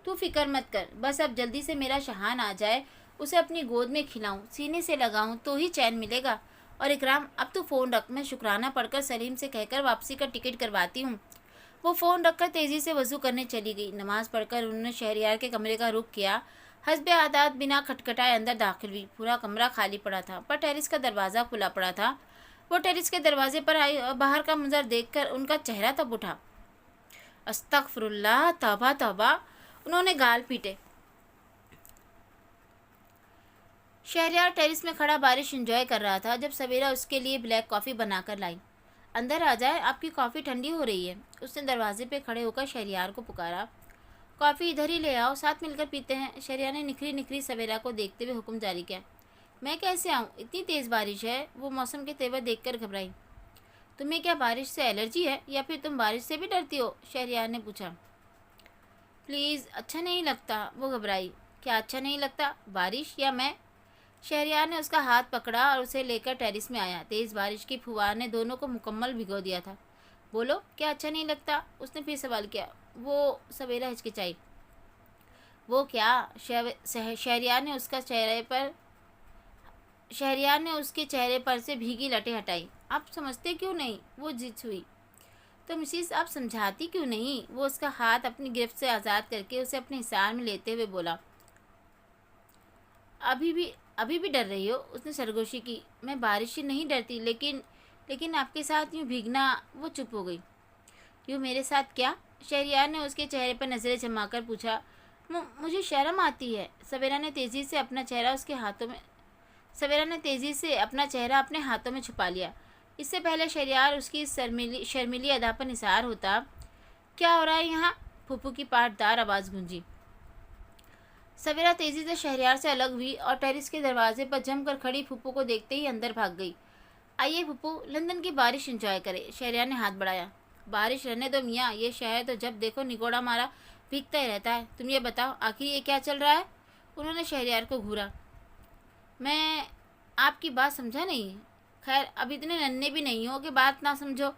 तू फिक्र मत कर, बस अब जल्दी से मेरा शहान आ जाए, उसे अपनी गोद में खिलाऊं, सीने से लगाऊं तो ही चैन मिलेगा। और इकराम, अब तू फ़ोन रख, मैं शुक्राना पढ़कर सलीम से कहकर वापसी का टिकट करवाती हूँ। वो फ़ोन रखकर तेज़ी से वज़ू करने चली गई। नमाज़ पढ़कर उन्होंने शहरियार के कमरे का रुख किया। हस्बे आदात बिना खटखटाए अंदर दाखिल हुई। पूरा कमरा खाली पड़ा था, पर टेरिस का दरवाज़ा खुला पड़ा था। वो टेरिस के दरवाजे पर आई और बाहर का मंजर देखकर उनका चेहरा तब उठा। अस्तगफिरुल्लाह, तौबा तौबा। उन्होंने गाल पीटे। शहरयार टेरिस में खड़ा बारिश एंजॉय कर रहा था जब सवेरा उसके लिए ब्लैक कॉफ़ी बनाकर लाई। अंदर आ जाए, आपकी कॉफ़ी ठंडी हो रही है। उसने दरवाजे पे खड़े होकर शहरयार को पुकारा। कॉफ़ी इधर ही ले आओ, साथ मिलकर पीते हैं। शहरयार ने निखरी निखरी सवेरा को देखते हुए हुक्म जारी किया। मैं कैसे आऊँ, इतनी तेज़ बारिश है। वो मौसम के तेवर देखकर घबराई। तुम्हें क्या बारिश से एलर्जी है या फिर तुम बारिश से भी डरती हो, शहरयार ने पूछा। प्लीज़, अच्छा नहीं लगता, वो घबराई। क्या अच्छा नहीं लगता, बारिश या मैं? शहरयार ने उसका हाथ पकड़ा और उसे लेकर टेरिस में आया। तेज़ बारिश की फुहार ने दोनों को मुकम्मल भिगो दिया था। बोलो, क्या अच्छा नहीं लगता, उसने फिर सवाल किया। वो सवेरा हिचकिचाई। वो क्या? शहरयार ने उसके चेहरे पर से भीगी लटें हटाई। आप समझते क्यों नहीं, वो जिद हुई। तो मिसिस, आप समझाती क्यों नहीं? वो उसका हाथ अपनी गिरफ्त से आज़ाद करके उसे अपने हिसार में लेते हुए बोला। अभी भी अभी भी डर रही हो, उसने सरगोशी की। मैं बारिश से नहीं डरती, लेकिन लेकिन आपके साथ यूँ भीगना। वो चुप हो गई। यूँ मेरे साथ क्या? शहरयार ने उसके चेहरे पर नज़रें जमाकर पूछा। मुझे शर्म आती है। सवेरा ने तेज़ी से अपना चेहरा अपने हाथों में छुपा लिया। इससे पहले शहरयार उसकी इस शर्मीली अदा पर निसार होता। क्या हो रहा है यहाँ? फूफू की पाटदार आवाज़ गूंजी। सवेरा तेजी से शहरयार से अलग हुई और टेरिस के दरवाजे पर जमकर खड़ी फूफू को देखते ही अंदर भाग गई। आइए फूफू, लंदन की बारिश एंजॉय करे। शहरयार ने हाथ बढ़ाया। बारिश रहने दो मियाँ, ये शहर तो जब देखो निगोड़ा मारा भीगता ही रहता है। तुम ये बताओ, आखिर ये क्या चल रहा है? उन्होंने शहरयार को घूरा। मैं आपकी बात समझा नहीं। खैर, अब इतने नन्हे भी नहीं हो कि बात ना समझो।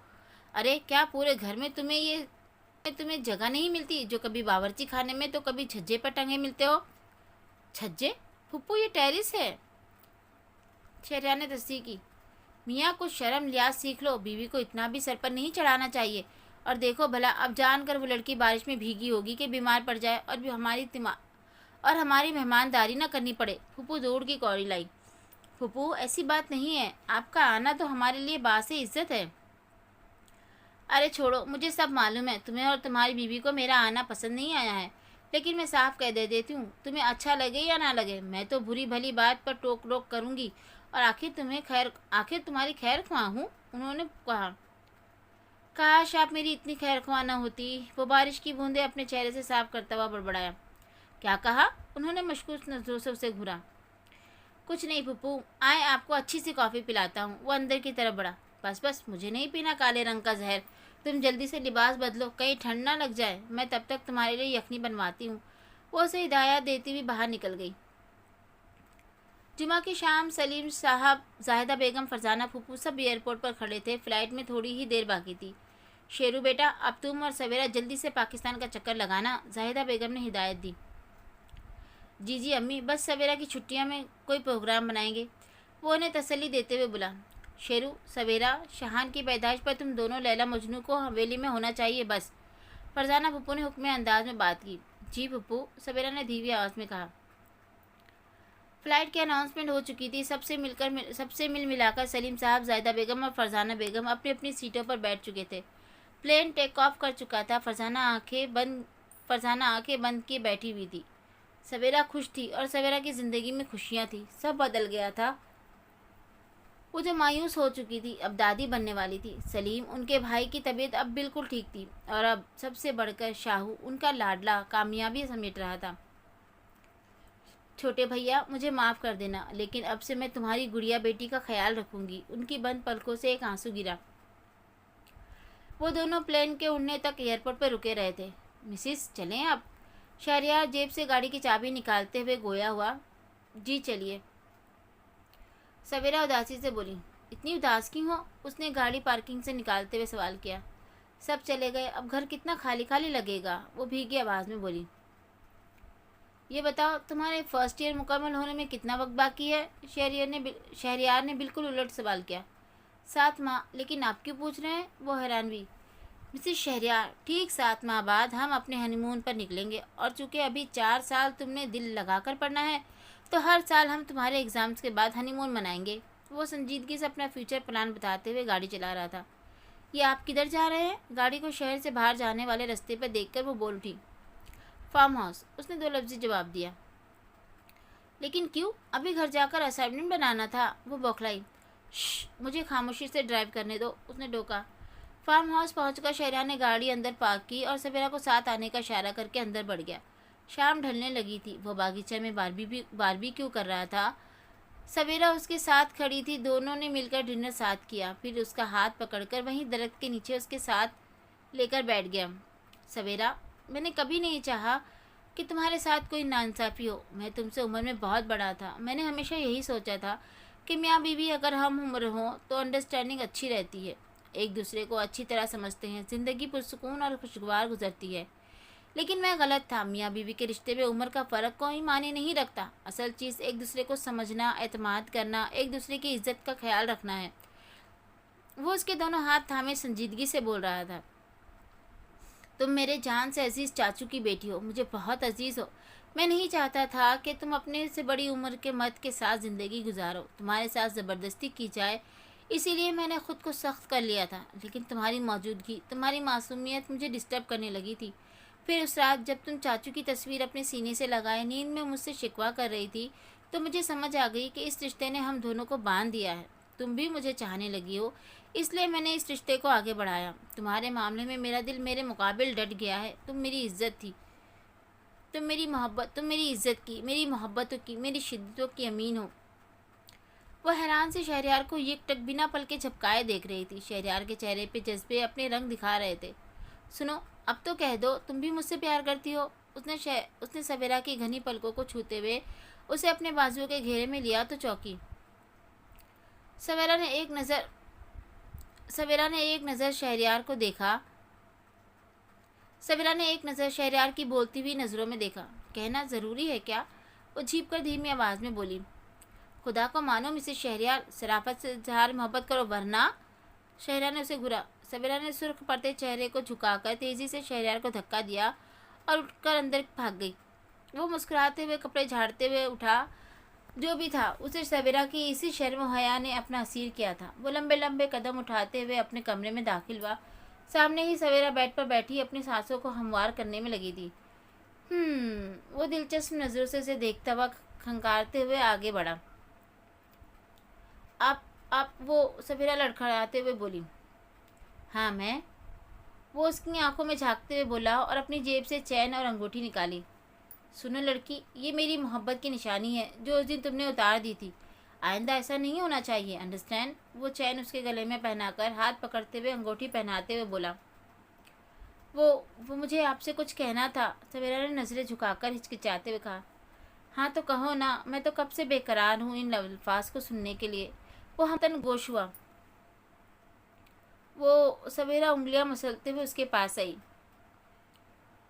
अरे क्या पूरे घर में तुम्हें जगह नहीं मिलती? जो कभी बावर्ची खाने में तो कभी छज्जे पर टंगे मिलते हो। छज्जे? फुप्पू, ये टेरिस है। शहरयार ने तस्दीक की। मियाँ, कुछ शर्म लिहाज सीख लो। बीवी को इतना भी सर पर नहीं चढ़ाना चाहिए। और देखो भला, अब जानकर वो लड़की बारिश में भीगी होगी कि बीमार पड़ जाए और भी हमारी मेहमानदारी ना करनी पड़े। फुप्पू दौड़ की कौड़ी लाई। फुप्पू, ऐसी बात नहीं है। आपका आना तो हमारे लिए बासे इज्जत है। अरे छोड़ो, मुझे सब मालूम है। तुम्हें और तुम्हारी बीवी को मेरा आना पसंद नहीं आया है, लेकिन मैं साफ कह दे देती हूँ, तुम्हें अच्छा लगे या ना लगे, मैं तो बुरी भली बात पर टोक रोक करूँगी। और आखिर तुम्हारी खैर ख्वाह हूँ, उन्होंने कहा। काश आप मेरी इतनी खैर ख्वाह न होती। वो बारिश की बूंदें अपने चेहरे से साफ करता हुआ बड़बड़ाया। क्या कहा? उन्होंने मशकूक नजरों से उसे घूरा। कुछ नहीं फुप्पू, आए आपको अच्छी सी कॉफ़ी पिलाता हूँ। वो अंदर की तरफ बढ़ा। बस बस, मुझे नहीं पीना काले रंग का जहर। तुम जल्दी से लिबास बदलो, कहीं ठंड ना लग जाए। मैं तब तक तुम्हारे लिए यखनी बनवाती हूँ। वो उसे हिदायत देती हुई बाहर निकल गई। जुमा की शाम सलीम साहब, जाहिदा बेगम, फरजाना फूफू सब एयरपोर्ट पर खड़े थे। फ्लाइट में थोड़ी ही देर बाकी थी। शेरू बेटा, अब तुम और सवेरा जल्दी से पाकिस्तान का चक्कर लगाना, जाहिदा बेगम ने हिदायत दी। जी जी अम्मी, बस सवेरा की छुट्टियां में कोई प्रोग्राम बनाएंगे, वो उन्हें तसल्ली देते हुए बोला। शेरू, सवेरा, शहान की पैदाइश पर तुम दोनों लैला मजनू को हवेली में होना चाहिए बस। फरजाना पप्पू ने हुक्म अंदाज में बात की। जी पप्पू, सवेरा ने धीमी आवाज़ में कहा। फ्लाइट की अनाउंसमेंट हो चुकी थी। सबसे मिल मिलाकर सलीम साहब, जायदा बेगम और फरजाना बेगम अपनी अपनी सीटों पर बैठ चुके थे। प्लेन टेक ऑफ कर चुका था। फरजाना आंखें बंद किए बैठी हुई थी। सवेरा खुश थी और सवेरा की ज़िंदगी में खुशियाँ थी। सब बदल गया था। वो जो मायूस हो चुकी थी, अब दादी बनने वाली थी। सलीम, उनके भाई की तबीयत अब बिल्कुल ठीक थी, और अब सबसे बढ़कर शाहू, उनका लाडला, कामयाबी समेट रहा था। छोटे भैया, मुझे माफ़ कर देना, लेकिन अब से मैं तुम्हारी गुड़िया बेटी का ख्याल रखूंगी। उनकी बंद पलकों से एक आंसू गिरा। वो दोनों प्लेन के उड़ने तक एयरपोर्ट पर रुके रहे थे। मिसिस, चलें अब? शहरयार जेब से गाड़ी की चाबी निकालते हुए गोया हुआ। जी चलिए। सवेरा उदासी से बोली। इतनी उदास क्यों हो? उसने गाड़ी पार्किंग से निकालते हुए सवाल किया। सब चले गए, अब घर कितना खाली खाली लगेगा, वो भीगी आवाज़ में बोली। ये बताओ, तुम्हारे फर्स्ट ईयर मुकम्मल होने में कितना वक्त बाकी है? शहरयार ने बिल्कुल उलट सवाल किया। 7 माह। लेकिन आप क्यों पूछ रहे हैं? वो हैरान हुई। मिसेस शहरयार, ठीक 7 माह बाद हम अपने हनीमून पर निकलेंगे, और चूँकि अभी 4 साल तुमने दिल लगा कर पढ़ना है, तो हर साल हम तुम्हारे एग्ज़ाम्स के बाद हनीमून मनाएंगे। वो संजीदगी से अपना फ्यूचर प्लान बताते हुए गाड़ी चला रहा था। ये आप किधर जा रहे हैं? गाड़ी को शहर से बाहर जाने वाले रास्ते पर देखकर वो बोल उठी। फार्म हाउस, उसने 2 लफ्ज़ी जवाब दिया। लेकिन क्यों? अभी घर जाकर असाइनमेंट बनाना था। वो बौखलाई। मुझे खामोशी से ड्राइव करने दो, उसने टोका। फार्म हाउस पहुंचकर शहरियार ने गाड़ी अंदर पार्क की और सवेरा को साथ आने का इशारा करके अंदर बढ़ गया। शाम ढलने लगी थी। वो बागीचे में बारबेक्यू कर रहा था। सवेरा उसके साथ खड़ी थी। दोनों ने मिलकर डिनर साथ किया। फिर उसका हाथ पकड़कर वहीं दरख्त के नीचे उसके साथ लेकर बैठ गया। सवेरा, मैंने कभी नहीं चाहा कि तुम्हारे साथ कोई नाइंसाफ़ी हो। मैं तुमसे उम्र में बहुत बड़ा था। मैंने हमेशा यही सोचा था कि मियाँ बीवी अगर हम उम्र हों तो अंडरस्टैंडिंग अच्छी रहती है, एक दूसरे को अच्छी तरह समझते हैं, ज़िंदगी पुरसुकून और खुशगवार गुजरती है। लेकिन मैं गलत था। मियाँ बीवी के रिश्ते में उम्र का फ़र्क कोई मायने नहीं रखता। असल चीज़ एक दूसरे को समझना, एतमाद करना, एक दूसरे की इज्जत का ख्याल रखना है। वो उसके दोनों हाथ थामे संजीदगी से बोल रहा था। तुम मेरे जान से अजीज़ चाचू की बेटी हो, मुझे बहुत अजीज़ हो। मैं नहीं चाहता था कि तुम अपने से बड़ी उम्र के मर्द के साथ ज़िंदगी गुजारो, तुम्हारे साथ ज़बरदस्ती की जाए। इसीलिए मैंने ख़ुद को सख्त कर लिया था। लेकिन तुम्हारी मौजूदगी, तुम्हारी मासूमियत मुझे डिस्टर्ब करने लगी थी। फिर उस रात जब तुम चाचू की तस्वीर अपने सीने से लगाए नींद में मुझसे शिकवा कर रही थी, तो मुझे समझ आ गई कि इस रिश्ते ने हम दोनों को बांध दिया है। तुम भी मुझे चाहने लगी हो, इसलिए मैंने इस रिश्ते को आगे बढ़ाया। तुम्हारे मामले में मेरा दिल मेरे मुकाबिल डट गया है। तुम मेरी इज्जत थी, तुम मेरी मोहब्बत, तुम मेरी इज्जत की, मेरी मोहब्बतों की, मेरी शिद्दतों की अमीन हो। वह हैरान से शहरयार को एक टक बिना पल के झपकाए देख रही थी। शहरयार के चेहरे पे जज्बे अपने रंग दिखा रहे थे। सुनो, अब तो कह दो, तुम भी मुझसे प्यार करती हो। उसने सवेरा की घनी पलकों को छूते हुए उसे अपने बाजुओं के घेरे में लिया तो चौंकी। सवेरा ने एक नज़र सवेरा ने एक नज़र शहरयार को देखा। सवेरा ने एक नज़र शहरयार की बोलती हुई नज़रों में देखा। कहना ज़रूरी है क्या? वो झीप कर धीमी आवाज़ में बोली। खुदा को मानो मिसेस शहरयार, शराफत से इजहार मोहब्बत करो वरना। शहरयार ने उसे घूरा। सवेरा ने सुर्ख पड़ते चेहरे को झुकाकर तेज़ी से शहरयार को धक्का दिया और उठकर अंदर भाग गई। वो मुस्कुराते हुए कपड़े झाड़ते हुए उठा। जो भी था, उसे सवेरा की इसी शर्म व हया ने अपना असीर किया था। वो लंबे लंबे कदम उठाते हुए अपने कमरे में दाखिल हुआ। सामने ही सवेरा बेड पर बैठी अपनी सांसों को हमवार करने में लगी थी। वो दिलचस्प नज़रों से उसे देखता हुआ खंकारते हुए आगे बढ़ा। आप वो सवेरा लड़खड़ाते हुए बोली। हाँ मैं। वो उसकी आंखों में झांकते हुए बोला और अपनी जेब से चैन और अंगूठी निकाली। सुनो लड़की, ये मेरी मोहब्बत की निशानी है जो उस दिन तुमने उतार दी थी। आइंदा ऐसा नहीं होना चाहिए, अंडरस्टैंड? वो चैन उसके गले में पहनाकर हाथ पकड़ते हुए अंगूठी पहनाते हुए बोला। वो मुझे आपसे कुछ कहना था। सवेरा ने नज़रें झुकाकर हिचकिचाते हुए कहा। हाँ तो कहो ना, मैं तो कब से बेकरार हूँ इन अल्फाज को सुनने के लिए। वो हमतन गोश हुआ। वो सवेरा उंगलियां मसलते हुए उसके पास आई।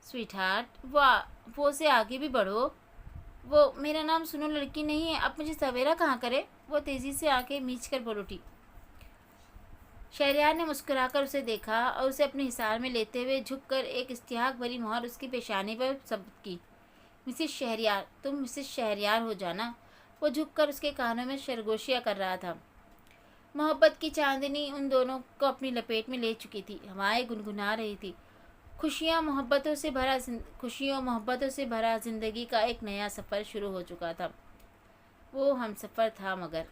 स्वीटहार्ट, वो से आगे भी बढ़ो। वो मेरा नाम सुनो लड़की नहीं है, अब मुझे सवेरा कहाँ करे? वो तेज़ी से आके मीच कर बोल उठी। शहरयार ने मुस्कुराकर उसे देखा और उसे अपने हिसार में लेते हुए झुककर एक इश्तियाक भरी मोहर उसकी पेशानी पर जब्त की। मिसेस शहरयार, तुम मिसेस शहरयार हो जाना। वो झुककर उसके कानों में सरगोशियाँ कर रहा था। मोहब्बत की चांदनी उन दोनों को अपनी लपेट में ले चुकी थी। हवाएं गुनगुना रही थी। खुशियों मोहब्बतों से भरा जिंदगी का एक नया सफ़र शुरू हो चुका था। वो हम सफ़र था मगर।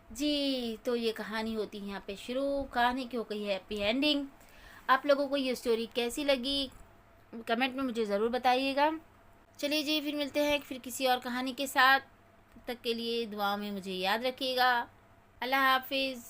जी, तो ये कहानी होती है यहाँ पे शुरू। कहानी की हो गई है हैप्पी एंडिंग। आप लोगों को ये स्टोरी कैसी लगी कमेंट में मुझे ज़रूर बताइएगा। चलिए जी, फिर मिलते हैं फिर किसी और कहानी के साथ। तब तक के लिए दुआ में मुझे याद रखिएगा। अल्लाह हाफिज़।